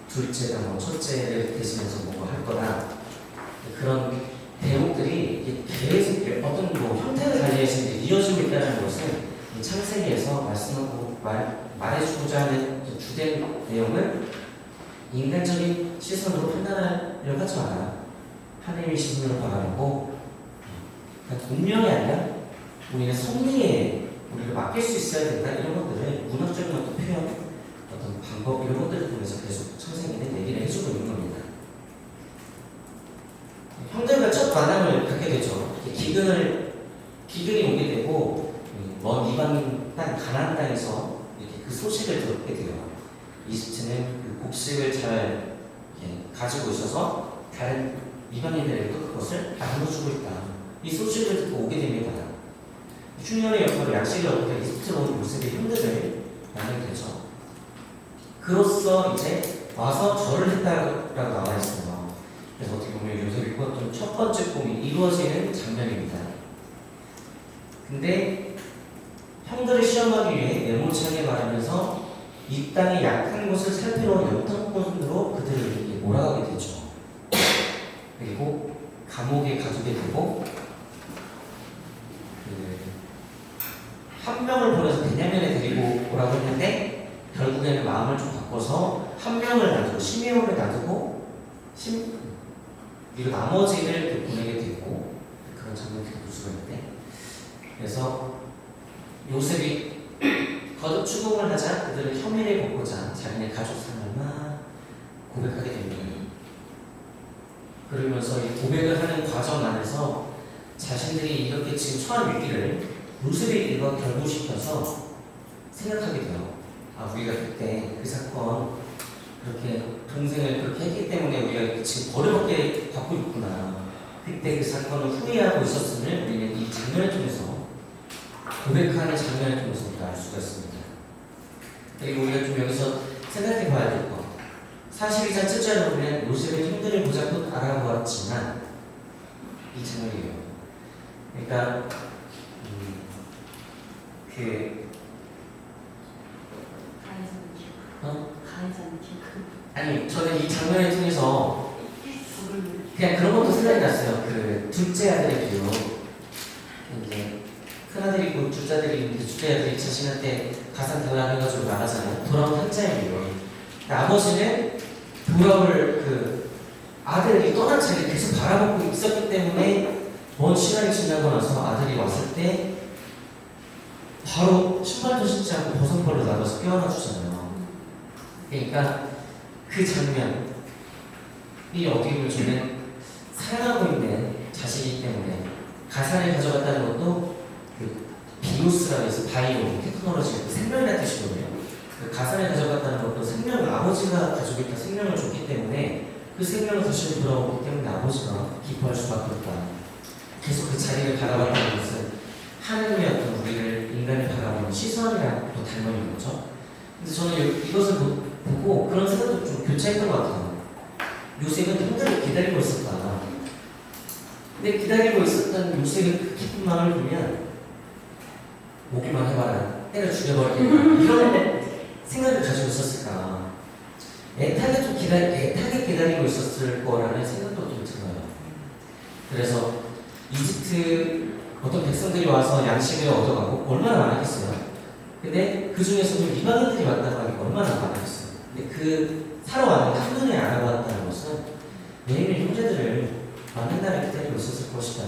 둘째가 첫째를 대신해서 뭔가 할 거다. 그런 대목들이 계속 어떤 형태를 달리해서 이어지고 있다는 것은 창세기에서 말씀하고 말해주고자 하는 주된 내용은 인간적인 시선으로 판단하려고 하지 마라. 하나님의 시선으로 바라보고 운명이 아니라 우리의 섭리에 우리를 맡길 수 있어야 된다. 이런 것들을 문학적인 어떤 표현, 어떤 방법 이런 것들을 통해서 계속 창세기는 얘기를 해주고 있는 겁니다. 형들과 첫 만남을 갖게 되죠. 기근이 오게 되고 먼 이방 땅 가나안 땅에서 이렇게 그 소식을 듣게 돼요. 이집트는 그 곡식을 잘 가지고 있어서 다른 이방인들에게도 그것을 나눠주고 있다. 이 소식을 듣고 오게 됩니다. 흉년의 역사로 양식을 얻고 이집트로 온 요셉의 형들을 만나게 되죠. 그로써 이제 와서 절을 했다라고 나와 있어요. 그래서 어떻게 보면 요셉이 꾸었던 첫 번째 꿈이 이루어지는 장면입니다. 근데 형들을 시험하기 위해 메모장에 말하면서 이 땅의 약한 곳을 살피러 연탄꾼으로 그들을 몰아가게 되죠. 그리고 감옥에 가두게 되고 한 명을 보내서 베냐민에 데리고 오라고 했는데 결국에는 마음을 좀 바꿔서 한 명을 놔두고 시메온을 놔두고 그리고 나머지를 보내게 되고 그런 장면들을 볼 수가 있는데 그래서 요셉이 거듭 추궁을 하자 그들은 혐의를 벗고자 자기네 가족 상을 막 고백하게 됩니다. 그러면서 이 고백을 하는 과정 안에서 자신들이 이렇게 지금 처한 위기를 요셉의 일과 결부시켜서 생각하게 돼요. 우리가 그때 그 사건 그렇게 동생을 그렇게 했기 때문에 우리가 지금 버려먹게 받고 있구나. 그때 그 사건을 후회하고 있었음을 우리는 이 장면을 통해서 고백하는 장면을 통해서 우리가 알 수가 있습니다. 그리고 우리가 좀 여기서 생각해 봐야 될 것. 42장 7절에 보면 요셉의 형들을 보자고 알아보았지만 이 장면이에요. 그러니까 가해자는 기억. 아니 저는 이 장면을 통해서 그냥 그런 것도 생각이 났어요. 그 둘째 아들에게요. 이제 큰 아들이 있고 둘째 아들이 있는데 둘째 아들이 자신한테 가상 대화해가지고 나가잖아요. 돌아온 한자예요. 아버지는 돌아올 그 아들이 떠난 자리를 계속 바라보고 있었기 때문에 먼 시간이 지나고 나서 아들이 왔을 때 바로 신발도 신지 않고 버선벌로 나가서 깨어나 주잖아요. 그러니까 그 장면이 어떻게 보면 저는 사랑하고 있는 자식이기 때문에 가산을 가져갔다는 것도 그 비오스라고 해서 바이오 테크놀로지 그 생명이라는 뜻이거든요. 그 가산을 가져갔다는 것도 생명을 아버지가 가지고 있다 생명을 줬기 때문에 그 생명을 다시 돌아오기 때문에 아버지가 기뻐할 수밖에 없다. 계속 그 자리를 바라봤다는 것은 하느님의 어떤 우리를 인간을 바라보는 시선이랑 또 닮은 거죠. 근데 저는 이것을 보고 그런 생각도 좀 교차했던 것 같아요. 요셉은 형들을 기다리고 있었다. 근데 기다리고 있었던 요셉의 그 기쁜 마음을 보면 오기만 해봐라, 때려 죽여버리겠다 이런 생각을 가지고 있었을까. 애타게 기다리고 있었을 거라는 생각도 좀 들어요. 그래서 이집트 어떤 백성들이 와서 양식을 얻어가고 얼마나 많았겠어요. 근데 그 중에서도 이방인들이 왔다고 하니까 얼마나 많았겠어요. 근데 그 살아왔는데 한눈에 알아봤다는 것은 매일매일 형제들을 많은 날에 기다리고 있었을 것이다.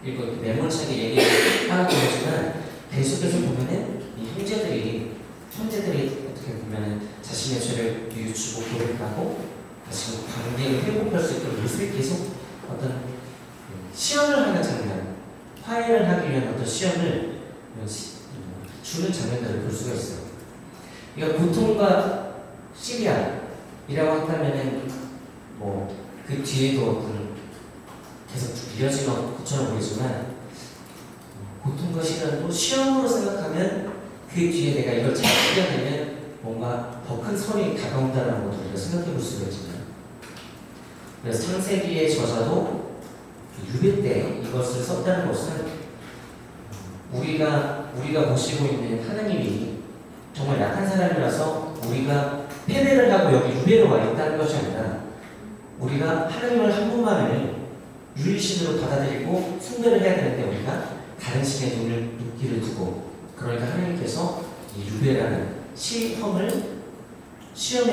이거 매몰차게 얘기하는 거지만 계속해서 보면은 이 형제들이 어떻게 보면은 자신의 죄를 뉘우치고 고백하고 다시 관계를 회복할 수 있도록 모습이 계속 어떤 시험을 하는 장면, 화해를 하기 위한 어떤 시험을 주는 장면들을 볼 수가 있어요. 그러니까 고통과 시리아이라고 한다면은 뭐 그 뒤에도 어떤 계속 이어지는 것처럼 보이지만 고통과 시련도 시험으로 생각하면 그 뒤에 내가 이걸 잘 이겨내면 뭔가 더 큰 선이 다가온다는 것도 우리가 생각해 볼 수가 있잖아요. 그래서 창세기의 저자도 유배 때 이것을 썼다는 것은 우리가 모시고 있는 하나님이 정말 약한 사람이라서 우리가 패배를 하고 여기 유배로 와 있다는 것이 아니라 우리가 하나님을 한 분만을 유일신으로 받아들이고 숭배를 해야 되는데 우리가 다른 신의 눈길을 두고 그러니까 하나님께서 이 유배라는 시험의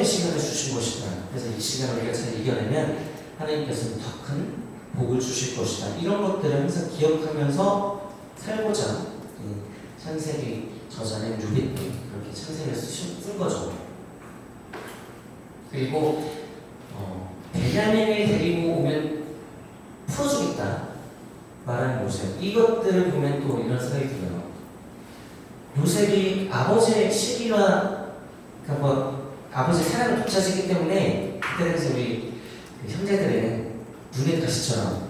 시간을 주신 것이다. 그래서 이 시간을 우리가 잘 이겨내면 하나님께서는 더 큰 복을 주실 것이다. 이런 것들을 항상 기억하면서 살고자 창세기 저자는 유배 때 그렇게 창세기를 쓴 거죠. 그리고 베냐민을 데리고 오면 풀어주겠다 말하는 요셉. 이것들을 보면 또 이런 생각이 들어요. 요셉이 아버지의 시기와 그러니까 뭐 아버지의 사랑을 독차지했기 때문에 그때 당시 우리 형제들은 눈의 가시처럼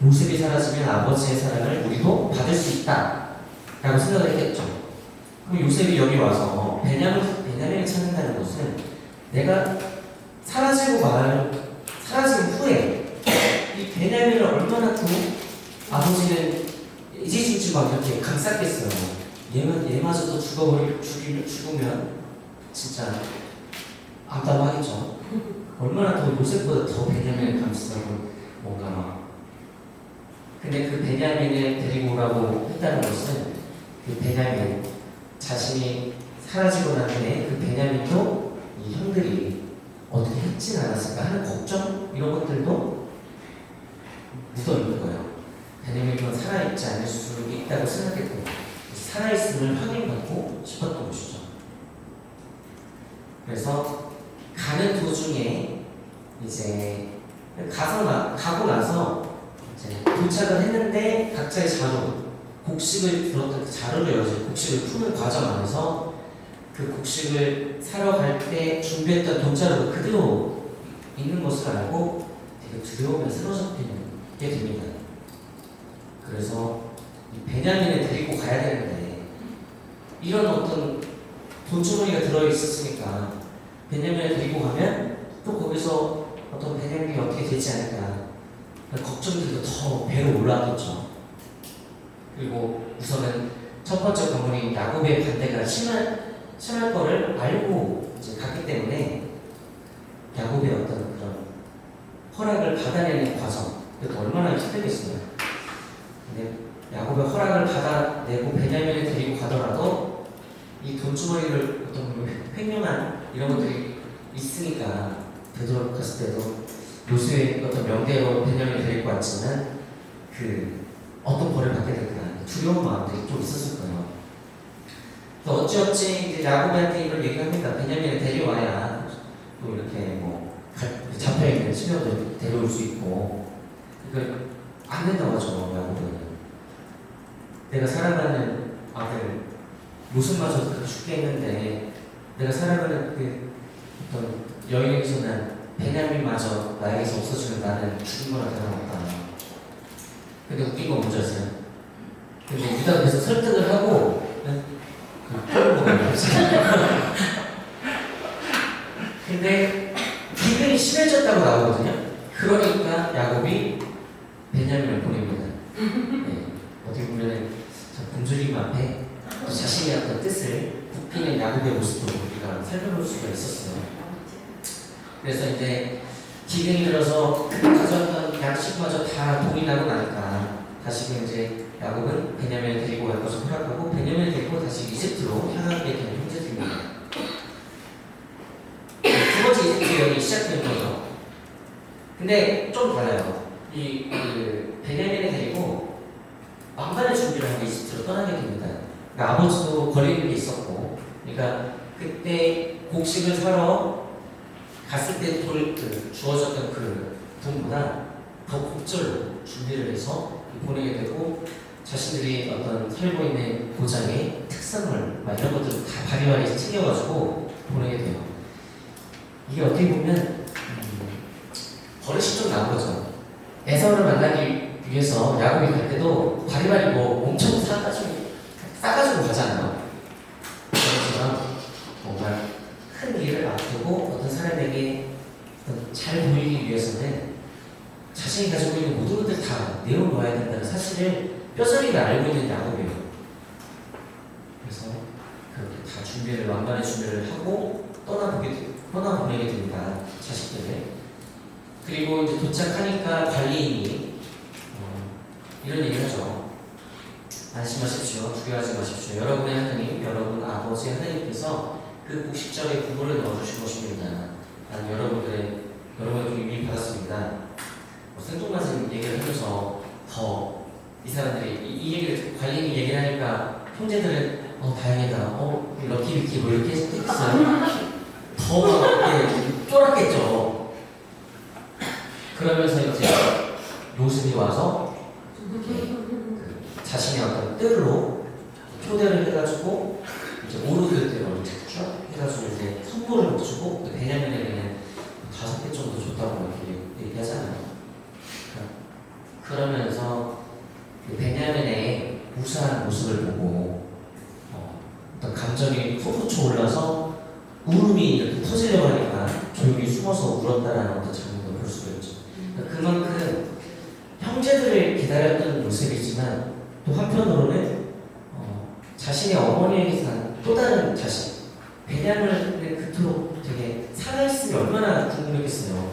요셉이 사라지면 아버지의 사랑을 우리도 받을 수 있다 라고 생각을 했겠죠. 그럼 요셉이 여기 와서 베냐민을 찾는다는 것은 내가 사라진 후에 이 베냐민을 얼마나 또 아버지는 이지중지 막 이렇게 감쌌겠어요. 얘마저도 죽으면 진짜 암담하겠죠. 얼마나 더 요셉보다 더 베냐민을 감싸고 뭔가 막. 근데 그 베냐민을 데리고 오라고 했다는 것은 그 베냐민 자신이 사라지고 난 후에 그 베냐민도 이 형들이 어떻게 했진 않았을까 하는 걱정 이런 것들도 묻어 있는 거예요. 베냐민은 살아있지 않을 수 있다고 생각했고 살아있음을 확인받고 싶었던 것이죠. 그래서 가는 도중에 이제 가고 나서 이제 도착을 했는데 각자의 곡식을 들었던 그 자루를 열어서 곡식을 푸는 과정 안에서 그 곡식을 사러 갈 때 준비했던 돈자루가 그대로 있는 것을 알고 되게 두려움에 사로잡히게 됩니다. 그래서 이 베냐민을 데리고 가야 되는데 이런 어떤 돈주머니가 들어있었으니까 베냐민을 데리고 가면 또 거기서 어떤 배경이 어떻게 되지 않을까 걱정들도 더 배로 올라왔겠죠. 그리고 우선은 첫 번째 관문이 야곱의 반대가 심할 거를 알고 이제 갔기 때문에 야곱의 어떤 그런 허락을 받아내는 과정, 이것도 얼마나 힘들겠어요. 근데 야곱의 허락을 받아내고 베냐민을 데리고 가더라도 이 돈주머니를 어떤 횡령한 이런 것들이 있으니까 되돌아갔을 때도 요셉의 어떤 명대로 베냐민을 데리고 왔지만 그 어떤 벌을 받게 될까 두려운 마음들이 좀 있었을 거예요. 또 어찌어찌 이제 야곱한테 이걸 얘기합니다. 베냐민을 데려와야 또 이렇게 뭐 잡혀있는 친구들 데려올 수 있고 이걸 안 된다고 하죠. 야곱은 내가 사랑하는 아들 모습마저 그렇게 죽게 했는데 내가 사랑하는 그 어떤 여인에게서 난 베냐민마저 나에게서 없어지면 나는 죽은 거나 다름없다. 근데 웃긴 건 뭔지 아세요? 근데 유다가 그래서 설득을 하고 근데 기근이 심해졌다고 나오거든요. 그러니까 야곱이 베냐민을 보냅니다. 네. 어떻게 보면 굶주림 앞에 자신의 어떤 뜻을 굽히는 야곱의 모습도 우리가 살펴볼 수가 있었어요. 그래서 이제 기근이 들어서 가져왔던 양식마저 다 동이 나고 나니까 다시 이제 야곱은 베냐민을 데리고 갈 것을 허락하고 베냐민을 데리고 다시 이집트로 향하게 된 형제들입니다. 두 번째 이집트 여행이 시작된 거죠. 근데 좀 달라요. 그 베냐민을 데리고 왕관의 준비를 하고 이집트로 떠나게 됩니다. 그러니까 아버지도 거리는 게 있었고, 그러니까 그때 곡식을 사러 갔을 때 주어졌던 그 돈보다 더 곡절로 준비를 해서 보내게 되고 자신들이 어떤 살고 있는 고장의 특성을 이런 것들을 다 바리바리 챙겨가지고 보내게 돼요. 이게 어떻게 보면 버릇이 좀 나온 거죠. 에사우를 만나기 위해서 야곱이 갈 때도 바리바리 뭐 엄청 싸가지고 가잖아요. 그것처럼 뭔가 큰 일을 앞두고 어떤 사람에게 잘 보이기 위해서는 자신이 가지고 있는 모든 것들 다 내어놓아야 된다는 사실을 뼈저리게 알고 있는 야곱이에요. 그래서 그렇게 다 준비를 왕관의 준비를 하고 떠나보내게 됩니다. 자식들을. 그리고 이제 도착하니까 관리인이 이런 얘기를 하죠. 안심하십시오. 두려워하지 마십시오. 여러분의 하나님, 여러분 아버지 하나님께서 그 곡식절에 국물을 넣어주신 것입니다. 난 여러분에게 이미 받았습니다. 생뚱맞은 얘기를 하면서 더 이 사람들이 이 얘기를 관리인이 얘기를 하니까 형제들은 다행이다. 럭키비키 뭐 이렇게 했어요. 더 이렇게 쫄았겠죠. 그러면서 이제 요셉이 와서 자신의 어떤 뜰로 초대를 해가지고 이제 오르들 때로 쭉 해가지고 이제 선물을 주고 또 베냐민에게는 5개 정도 줬다고 이렇게 얘기하잖아요. 그러면서 베냐민의 무사한 모습을 보고 어떤 감정이 솟구쳐 올라서 울음이 이렇게 터지려고 하니까 조용히 숨어서 울었다라는 어떤 장면도 볼 수가 있죠. 그만큼 형제들을 기다렸던 모습이지만 또 한편으로는 자신의 어머니에게서 난 또 다른 자신 베냐민을 그토록 되게 살아있으면 얼마나 궁금했겠어요.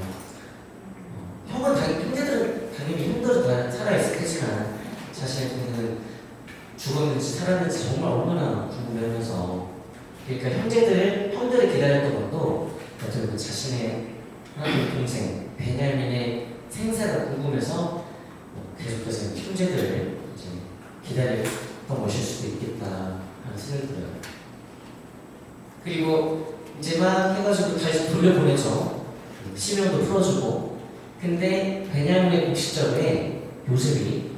형제들은 당연히 형들은 다 살아있을 테지만 자신의 동생은 죽었는지 살았는지 정말 얼마나 궁금해하면서 그러니까 형들을 기다렸던 것도 어떻게 보면 자신의 하나님 동생 베냐민의 생사가 궁금해서 계속해서 형제들을 이제 기다렸던 것일 수도 있겠다 하는 생각이 들어요. 그리고 이제 막 해가지고 다시 돌려보내죠. 시명도 풀어주고. 근데 베냐민의 곡식절에 요셉이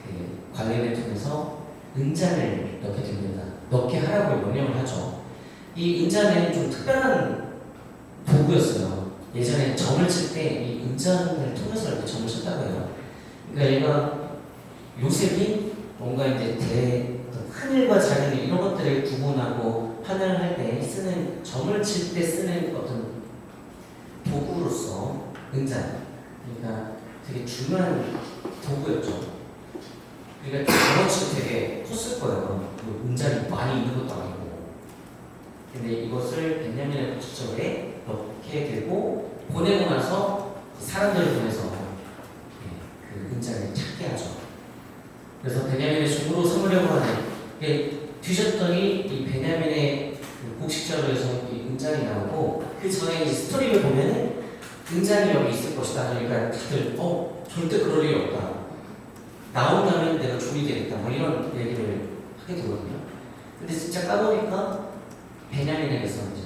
그 관리를 통해서 은잔을 넣게 됩니다. 넣게 하라고 명령을 하죠. 이 은잔은 좀 특별한 도구였어요. 예전에 점을 칠 때 이 은잔을 통해서 이렇게 점을 쳤다고 해요. 그러니까 얘가 요셉이 뭔가 이제 하늘과 작은 일 이런 것들을 구분하고 판단을 할 때 쓰는 점을 칠 때 쓰는 어떤 도구로 도구로서 은잔, 그러니까 되게 중요한 도구였죠. 그러니까 값어치 되게 컸을 거예요. 뭐 은잔이 많이 있는 것도 아니고. 근데 이것을 베냐민의 목적에 넣게 되고 보내고 나서 사람들을 보내서 그 은잔을 찾게 하죠. 그래서 베냐민의 종으로 삼으려고 하는 뒤졌더니 이 베냐민의 그 곡식자루에서 이 은잔이 나오고 그 전에 이 스토리를 보면은 은잔이 여기 있을 것이다. 그러니까 다들 절대 그럴 일이 없다. 나온다면 내가 종이 되겠다. 뭐 이런 얘기를 하게 되거든요. 근데 진짜 까보니까 베냐민에게서 이제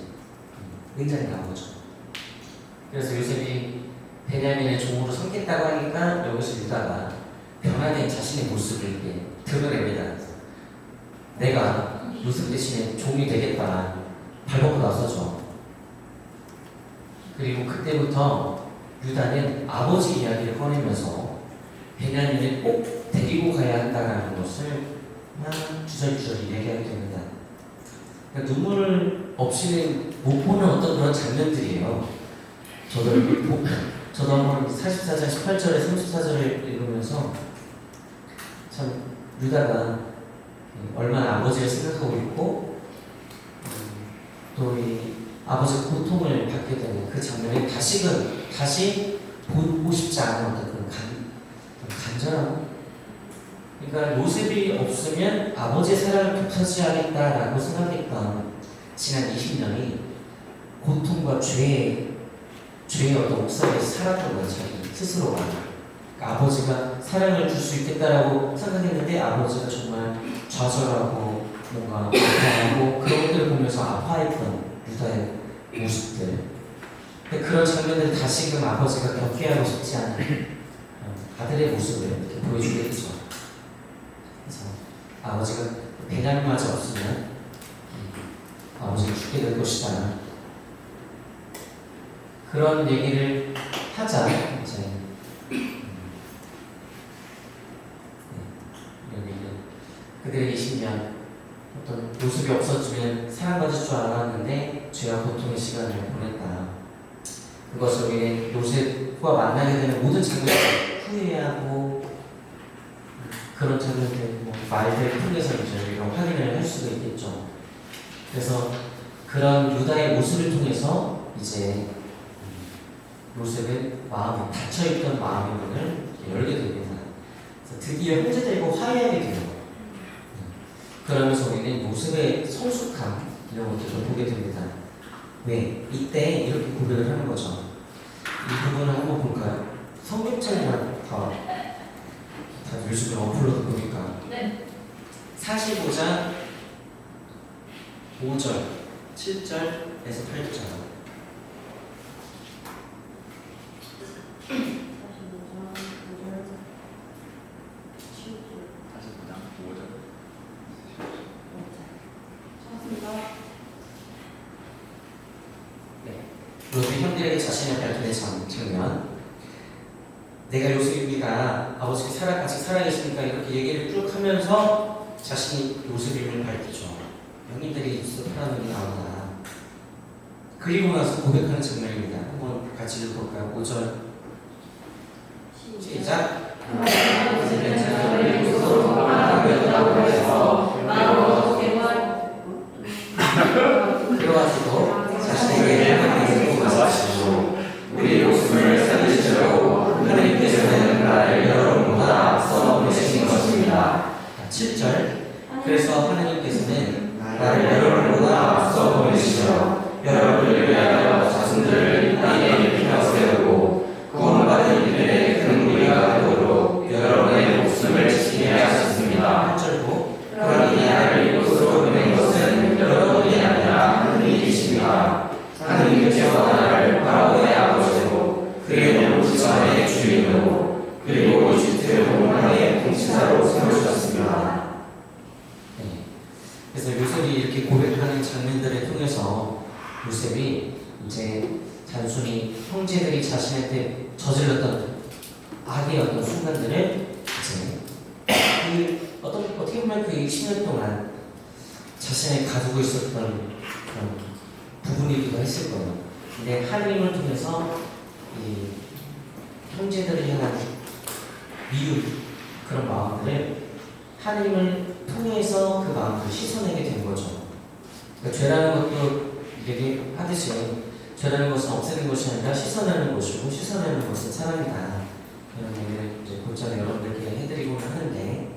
은잔이 나오죠. 그래서 요셉이 베냐민의 종으로 삼겠다고 하니까 여기서 유다가 변화된 자신의 모습을 이렇게 드러냅니다. 내가 요셉 대신에 종이 되겠다. 발벗고 나서죠. 그리고 그때부터 유다는 아버지 이야기를 꺼내면서 베냐민을 꼭 데리고 가야 한다는 것을 주저리주저리 얘기하게 됩니다. 그러니까 눈물 없이는 못 보는 어떤 그런 장면들이에요. 저도 한번 44장 18절에 34절을 읽으면서 참 유다가 얼마나 아버지를 생각하고 있고 또 이 아버지의 고통을 받게 되는 그 장면이 다시 보고 싶지 않은 어떤 그런 간절함. 그러니까 요셉이 없으면 아버지의 사랑을 독차지하겠다라고 생각했던 지난 20년이 고통과 죄의 어떤 옥상에 살았던 거예요. 자기 스스로가. 그러니까 아버지가 사랑을 줄 수 있겠다라고 생각했는데 아버지가 정말 좌절하고 뭔가 아파하고 그런 것들을 보면서 아파했던 유다의 모습들. 근데 그런 장면들을 다시금 아버지가 겪게 하고 싶지 않은 아들의 모습을 이렇게 보여주게 되죠. 그래서 아버지가 베냐민마저 없으면 아버지가 죽게 될 것이다. 그런 얘기를 하자 이제 이런 얘기를 그들의 20년 어떤 모습이 없어지면 사랑받을 줄 알았는데 죄와 고통의 시간을 보냈다. 그것을 우리는 요셉과 만나게 되는 모든 장면을 후회하고 그런 장면들, 말들 통해서 이제 우리가 확인을 할 수가 있겠죠. 그래서 그런 유다의 모습을 통해서 이제 요셉은 마음이 닫혀있던 마음의 문을 열게 됩니다. 그래서 드디어 형제들과 화해하게 돼요. 그러면서 우리는 요셉의 성숙함 이런 것들을 보게 됩니다. 왜? 이때 이렇게 고백을 하는 거죠. 이 부분을 한번 볼까요? 성경책만 다 요즘에 어플로도 보니까 45장 5절, 7절에서 8절 45장 요셉이 형들에게 자신의 발견의 장면. 내가 요셉입니다. 아버지께 같이 살아계시니까 이렇게 얘기를 쭉 하면서 자신이 요셉임을 밝히죠. 형님들이 있어 파라눈이 나온다. 그리고 나서 고백하는 장면입니다. 한번 같이 읽어볼까요? 5절 시작. 들어와서도 자신에게 하나님을 구하시고 우리 목숨을 살리시려고 하나님께서는 나를 여러분보다 앞서 보내신 것입니다. 7절 그래서 하나님께서는 나를 여러분보다 앞서 보내시며 여러분을 위하여 자손들을 땅에 일으켜 세우고 구원받은 이들의 큰 무리가 되도록 여러분의 목숨을 지키게 하셨습니다. 8절도 그러니 나를 이곳으로 보낸 것은 여러분이 아니라 하나님이십니다. 하나님께서 나를 바로의 아버지로 그의 농지전의 주인으로 그리고 이집트 동방의 통치자로 세우셨습니다. 그래서 요셉이 이렇게 고백하는 장면들을 통해서 요셉이 이제 단순히 형제들이 자신한테 저질렀던 악의 어떤 순간들을 이제 어떻게 보면 그 20년 동안 자신이 가지고 있었던 그런 부분이기도 했을 거예요. 근데 하나님을 통해서 이 형제들을 향한 미움 그런 마음들을 하나님을 통해서 그 마음을 씻어내게 된 거죠. 그러니까 죄라는 것도 얘기하듯이 죄라는 것은 없애는 것이 아니라 씻어내는 것이고 씻어내는 것은 사랑이다. 이런 얘기를 이제 곧전에 여러분들께 해드리고는 하는데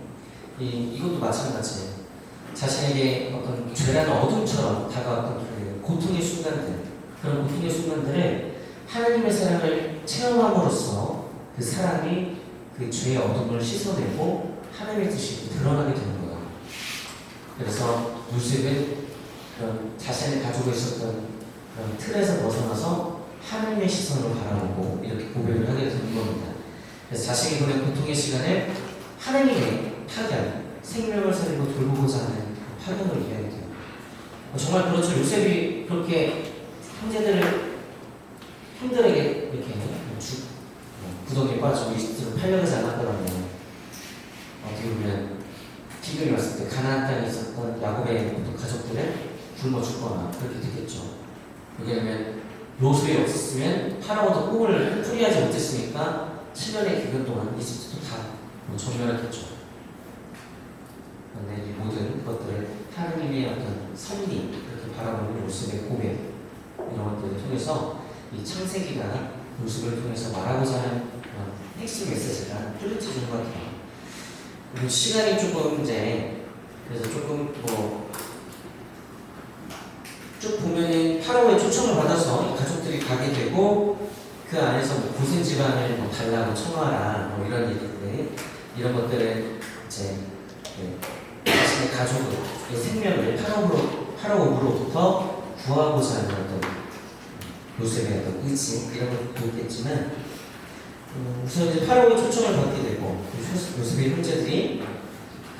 이것도 마찬가지예요. 자신에게 어떤 죄라는 어둠처럼 다가왔던 그 고통의 순간들, 그런 고통의 순간들을 하나님의 사랑을 체험함으로써 그 사랑이 그 죄의 어둠을 씻어내고 하나님의 뜻이 드러나게 되는 거예요. 그래서 요셉은 그런 자신이 가지고 있었던 그런 틀에서 벗어나서 하나님의 시선으로 바라보고 이렇게 고백을 하게 되는 겁니다. 그래서 자신이 보낸 고통의 시간을 하나님의 파견, 생명을 살리고 돌보고자 하는 파견을 이해하게 돼요. 정말 그렇죠. 요셉이 그렇게 형들에게 이렇게 구덩이에 빠지고 이집트로 팔려가지 않았더라면 어떻게 보면 기근이 왔을 때 가나안 땅에 있었던 야곱의 모든 가족들을 굶어 죽거나 그렇게 되겠죠. 왜냐하면 요셉이 없었으면 파라오도 꿈을 풀이하지 못했으니까 7년의 기근 동안 이집트도 다 전멸했겠죠. 그런데 이 모든 것들을 하나님의 어떤 섭리 이렇게 바라보는 요셉의 고백 이런 것들을 통해서 이 창세기가 요셉을 통해서 말하고자 하는 그런 핵심 메시지가 뚜렷해지는 것 같아요. 그리고 시간이 조금 이제 그래서 조금 쭉 보면은 파라오의 초청을 받아서 가족들이 가게 되고 그 안에서 고센 집안을 달라고 청하라 이런 얘기들 이런 것들은 이제 자신의 가족의 생명을 파라오로부터 구하고자 하는 어떤 요셉의 어떤 의지 이런 것도 보였겠지만 우선 이제 파라오의 초청을 받게 되고 요셉의 형제들이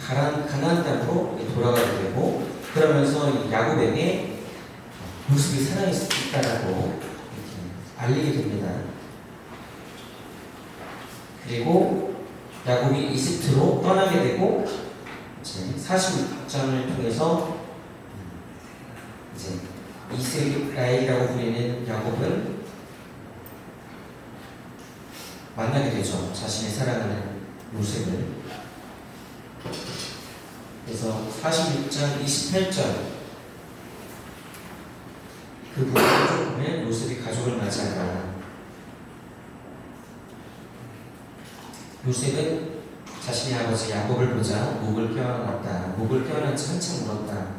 가나안 땅으로 돌아가게 되고 그러면서 이 야곱에게 요셉이 살아있다라고 알리게 됩니다. 그리고 야곱이 이집트로 떠나게 되고 이제 46장을 통해서 이제 이스라엘이라고 불리는 야곱은 만나게 되죠. 자신의 사랑하는 요셉을. 그래서 46장 28절 그 부분을 보면 요셉이 가족을 맞이한다. 요셉은 자신의 아버지 야곱을 보자 목을 껴안았다. 목을 껴안은 지 한참 울었다.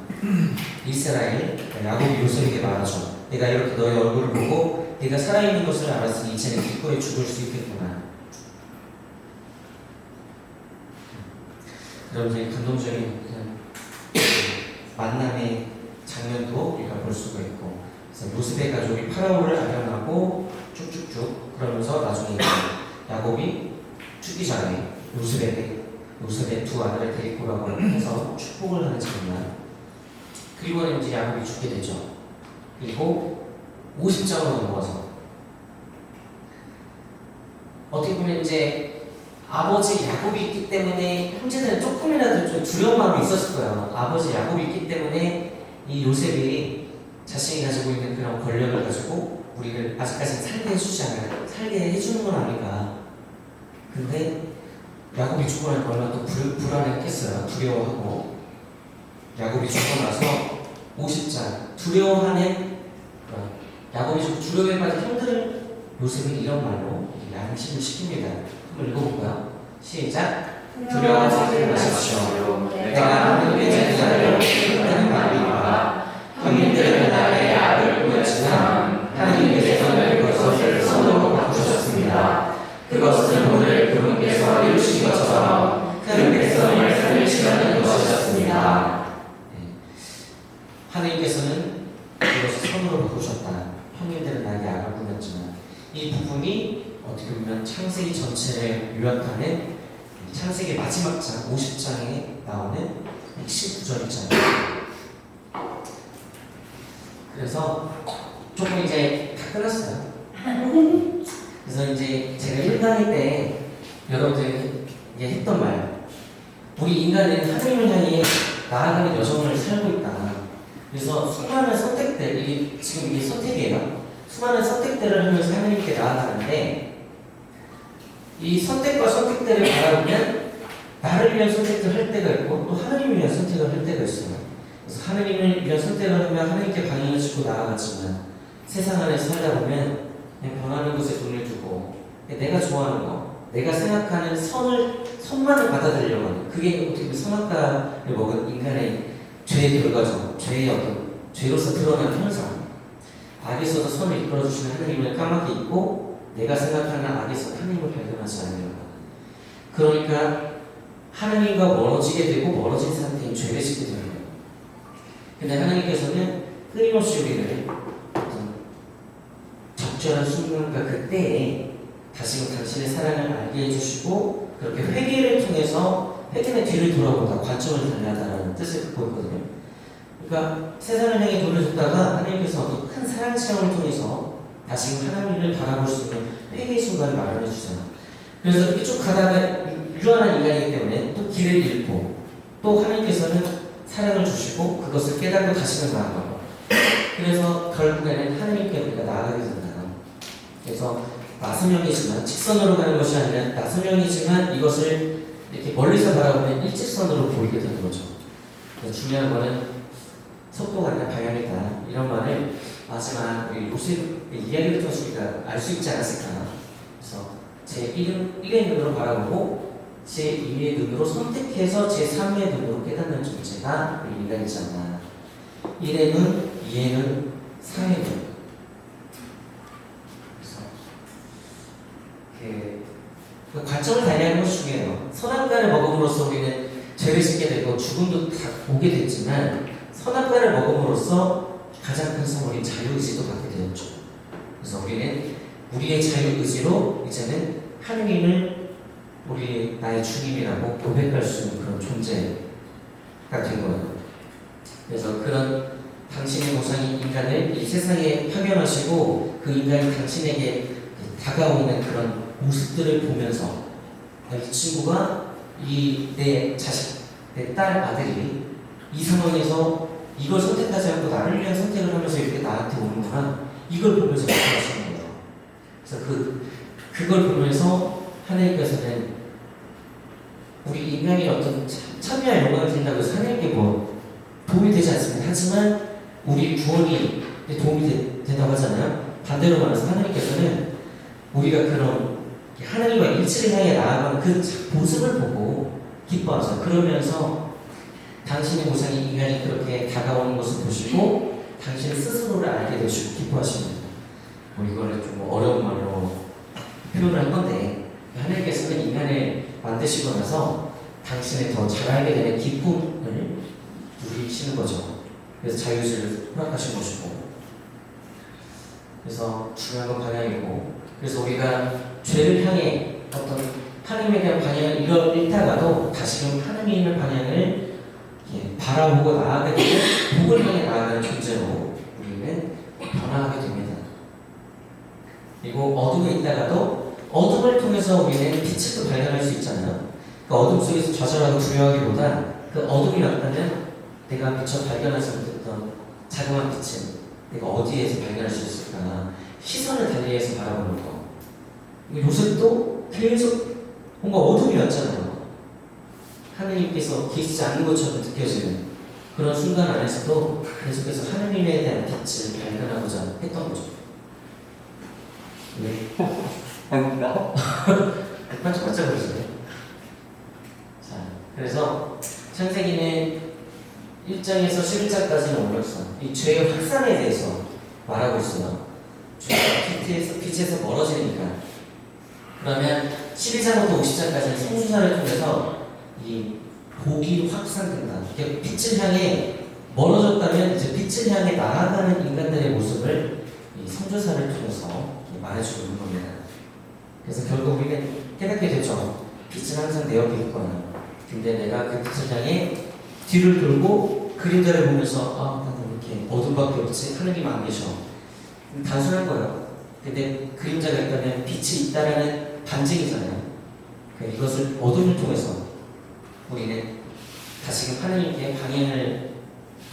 이스라엘 야곱이 요셉에게 말하죠. 내가 이렇게 너의 얼굴을 보고 네가 살아있는 것을 알았으니 이제는 기꺼이 죽을 수 있겠구나. 그런 이제 감동적인 만남의 장면도 우리가 볼 수가 있고 그래서 요셉의 가족이 파라오를 아련하고 쭉쭉쭉 그러면서 나중에 야곱이 죽기 전에 요셉의 두 아들을 데리고 가고 해서 축복을 하는 장면 그리고 이제 야곱이 죽게 되죠. 그리고 50장으로 넘어가서 어떻게 보면 이제 아버지 야곱이 있기 때문에 형제들은 조금이라도 좀 두려운 마음이 있었을 거예요. 아버지 야곱이 있기 때문에 이 요셉이 자신이 가지고 있는 그런 권력을 가지고 우리를 아직까지는 살게 해주는 건 아닌가. 근데 야곱이 죽고 나니까 얼마나 또 불안했겠어요. 두려워하고 야곱이 죽고 나서 50장 두려워하는 야곱이 두려움에 빠진 형들을 요셉이 이런 말로 양심을 시킵니다. 한번 읽어볼까요? 시작. 두려워하지 마십시오. 내가 하나님의 제자를 키우는 마음이니까 형님들은 나의 악을 보였지만 하나님께서는 그것을 선으로 바꾸셨습니다. 그것은 오늘 그분께서 이루신 것처럼 그분께서 말씀을 지키는 것이었습니다. 하나님께서는 그것을 선으로 바꾸셨다. 형님들은 나에게 악을 꾸몄지만 이 부분이 어떻게 보면 창세기 전체를 요약하는 창세기 마지막 장 50장에 나오는 핵심 구절이잖아요. 그래서 조금 이제 다 끝났어요. 그래서 이제 제가 1강의 때 여러분들이 했던 말, 우리 인간은 하나님을 향해 나아가는 여정을 살고 있다. 그래서 수많은 선택들, 지금 이게 선택이에요. 수많은 선택들을 하면서 하나님께 나아가는데 이 선택과 선택들을 바라보면 나를 위한 선택을 할 때가 있고 또 하나님을 위한 선택을 할 때가 있어요. 그래서 하나님을 위한 선택을 하면 하나님께 방향을 주고 나아가지만 세상 안에서 살다 보면 그냥 변하는 곳에 돈을 두고 내가 좋아하는 거, 내가 생각하는 선만을 받아들이려고 하는 그게 어떻게 보면 선악과를 먹은 인간의 죄의 결과죠. 죄의 어떤 죄로서 드러나는 현상. 악에서도 선을 이끌어주시는 하나님을 까맣게 잊고 내가 생각하는 악에서 하나님을 발견하지 않으려고 하는 그러니까 하나님과 멀어지게 되고 멀어진 상태인 죄를 짓게 되는 거예요. 근데 하나님께서는 끊임없이 우리를 어떤 적절한 순간과 그때에 다시금 당신의 사랑을 알게 해주시고 그렇게 회개를 통해서 회개의 뒤를 돌아본다, 관점을 달리하다라는 뜻을 갖고 있거든요. 그러니까 세상을 향해 돌을 줬다가 하나님께서 어떤 큰 사랑 체험을 통해서 다시금 하나님을 바라볼 수 있는 회개의 순간을 마련해 주세요. 그래서 이렇게 쭉 가다가 유한한 인간이기 때문에 또 길을 잃고 또 하나님께서는 사랑을 주시고 그것을 깨닫고 다시금 나아가고 그래서 결국에는 하나님께 우리가 나아가게 된다. 그래서 나선형이지만 직선으로 가는 것이 아니라 나선형이지만 이것을 이렇게 멀리서 바라보면 일직선으로 보이게 되는 거죠. 중요한 거는 속도가 아니라 방향이다. 이런 말을 하지만 우리 요셉의 이야기를 통해서 우리가 알 수 있지 않았을까. 그래서 제 1의 눈으로 바라보고 제 2의 눈으로 선택해서 제 3의 눈으로 깨닫는 존재가 우리 인간이지 않나. 1의 눈, 2의 눈, 3의 눈. 그 관점을 달리하는 것이 중요해요. 선악과를 먹음으로써 우리는 죄를 짓게 되고 죽음도 다 오게 됐지만 선악과를 먹음으로써 가장 큰 선물인 자유의지도 갖게 되었죠. 그래서 우리는 우리의 자유의지로 이제는 하느님을 우리 나의 주님이라고 고백할 수 있는 그런 존재가 된 거예요. 그래서 그런 당신의 보상인 인간을 이 세상에 파견하시고 그 인간이 당신에게 다가오는 그런 모습들을 보면서 이 친구가 내 자식, 내 딸, 아들이 이 상황에서 이걸 선택하지 않고 나를 위한 선택을 하면서 이렇게 나한테 오는구나 이걸 보면서 느끼시는 거예요. 그래서 그걸 보면서 하나님께서는 우리 인간이 어떤 참여와 영광을 드린다고 해서 하나님께 뭐 도움이 되지 않습니다. 하지만 우리 구원이 도움이 된다고 하잖아요. 반대로 말해서 하나님께서는 우리가 그런 하나님과 일치를 향해 나아가는 그 모습을 보고 기뻐하죠. 그러면서 당신의 보상이 인간이 그렇게 다가오는 것을 보시고 당신 스스로를 알게 되시고 기뻐하십니다. 이거를 좀 어려운 말로 표현을 한 건데 하나님께서는 인간을 만드시고 나서 당신을 더 잘 알게 되는 기쁨을 누리시는 거죠. 그래서 자유의지를 허락하신 것이고 그래서 중요한 건 방향이고 그래서 우리가 죄를 향해 어떤 하나님에 대한 방향을 잃다가도 다시금 하나님의 방향을 바라보고 나아가게 되면 복을 향해 나아가는 존재로 우리는 변화하게 됩니다. 그리고 어둠에 있다가도 어둠을 통해서 우리는 빛을 또 발견할 수 있잖아요. 그 어둠 속에서 좌절하고 두려워하기보다 그 어둠이 왔다면 내가 미처 발견하지 못했던 자그마한 빛은 내가 어디에서 발견할 수 있을까 시선을 달리해서 바라보는 거. 요셉도 계속 뭔가 어둠이 왔잖아요. 하느님께서 계시지 않는 것처럼 느껴지는 그런 순간 안에서도 계속해서 하느님에 대한 빛을 발견하고자 했던 거죠. 네. 아닌가? 반짝반짝 그러시네. 자, 그래서 창세기는 1장에서 11장까지는 올렸어. 이 죄의 확산에 대해서 말하고 있어요. 죄가 빛에서 멀어지니까. 그러면 12장부터 50장까지는 성수사를 통해서 이 복이 확산된다. 빛을 향해 멀어졌다면 이제 빛을 향해 나아가는 인간들의 모습을 이 성조사를 통해서 말해주고 있는 겁니다. 그래서 결국 우리는 깨닫게 되죠. 빛은 항상 내 옆에 있거나. 근데 내가 그 빛을 향해 뒤를 돌고 그림자를 보면서 나는 이렇게 어둠밖에 없지 하느님 안 계셔. 단순한 거예요. 근데 그림자가 있다면 빛이 있다라는 반증이잖아요. 이것을 어둠을 통해서 우리는 다시금 하나님께 방향을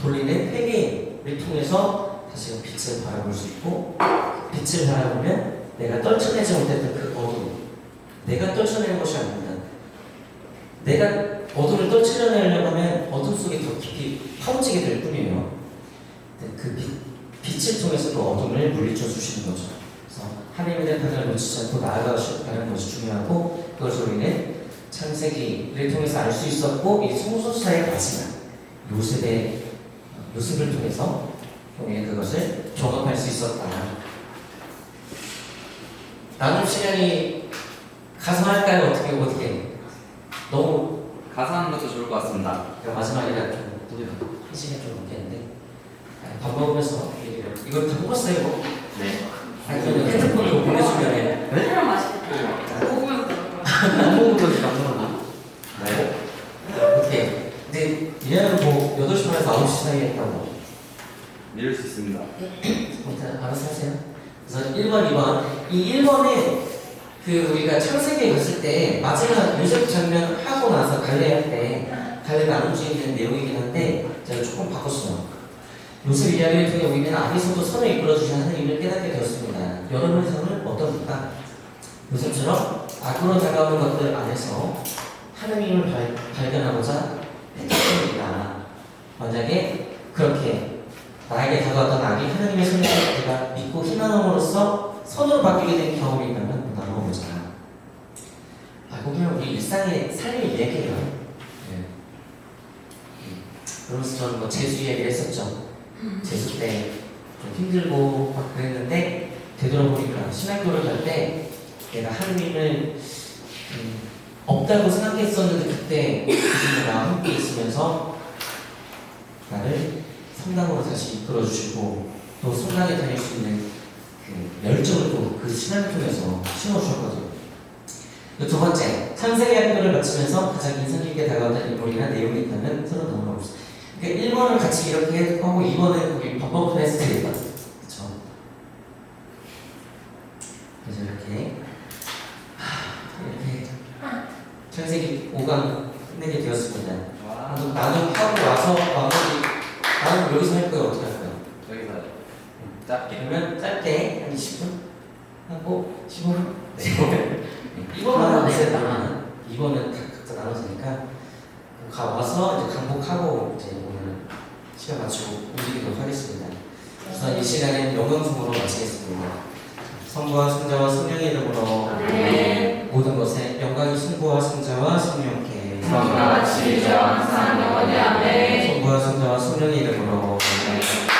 돌리는 회개를 통해서 다시금 빛을 바라볼 수 있고 빛을 바라보면 내가 떨쳐내지 못했던 그 어둠, 내가 떨쳐내는 것이 아닙니다. 내가 어둠을 떨쳐내려고 하면 어둠 속에 더 깊이 파묻히게 될 뿐이에요. 그 빛을 통해서 또 어둠을 물리쳐 주시는 거죠. 그래서 하나님에 대한 판단을 놓치지 않고 나아가는 것이 중요하고, 그것으로 인해 창세기를 통해서 알 수 있었고, 이 성소수자의 마지막 요셉을 통해서 그것을 경험할 수 있었다. 나눔 시간이 가서 할까요? 어떻게? 너무 가사 하는 것도 좋을 것 같습니다. 마지막이라 좀 우리가 한 시간 좀 넘겠는데 밥 먹으면서 얘기를 이걸 다 뽑았어요 이거? 네. 아니면 핸드폰으로 보내주면 사람 맛있겠다. 먹으면서 안 먹는 거지 안 먹는 네. 어떻게? 근데 얘는 뭐 8시 반에서 9시 사이에 했다고 미룰 수 있습니다. 일단 알아서 하세요. 그래서 1번, 2번 이 1번은 그 우리가 창세기에 갔을 때 마지막 요셉 장면 하고 나서 갈레 나눌 수 있는 내용이긴 한데 제가 조금 바꿨어요. 요셉 이야기를 통해 우리는 아비서도 선을 이끌어주신 하나님을 깨닫게 되었습니다. 여러분의 삶은 어떻습니까? 요셉처럼 악으로 다가오는 것들 안에서 하나님을 발견하고자 했습니다. 만약에 그렇게 나에게 다가왔던 악이 하나님의 손에서 내가 믿고 희망함으로써 선으로 바뀌게 된 경험이 있다면 나눠보자. 보면 우리 일상의 삶의 이야기예요. 네. 그러면서 저는 뭐 재수 이야기를 했었죠. 재수 때 좀 힘들고 막 그랬는데 되돌아보니까 신학교를 갈 때 내가 하나님을 없다고 생각했었는데 그때 주님과 함께 있으면서 나를 성당으로 다시 이끌어주시고 또 성당에 다닐 수 있는 그 열정을 또 그 신앙을 통해서 심어주셨거든요. 두 번째, 창세기 학교를 마치면서 가장 인상 깊게 다가왔던 인물이나 내용이 있다면 서로 넘어가봅시다. 그러니까 1번을 같이 이렇게 하고 2번은 거기 버퍼 페스트에 있거든요. 그쵸? 그래서 이렇게 창세기 5강 끝내게 되었습니다. 와. 나는 하고 와서 나는 여기서 할 거예요. 어떻게 할 거예요? 여기서요. 짧게. 그러면 짧게 한 20분 하고 15분? 네. 2번만 하면 되세요. 2번은 각자 나눠지니까 와서 이제 강복하고 이제 오늘 시간 맞추고 움직이도록 하겠습니다. 우선 이 시간은 영광송으로 마치겠습니다. 성부와 성자와 성령의 이름으로 네. 모든 것에 영광이 성부와 성자와 성령께 성과 같이 이제 항상 영원히 아멘. 성부와 성자와 성령의 이름으로 네.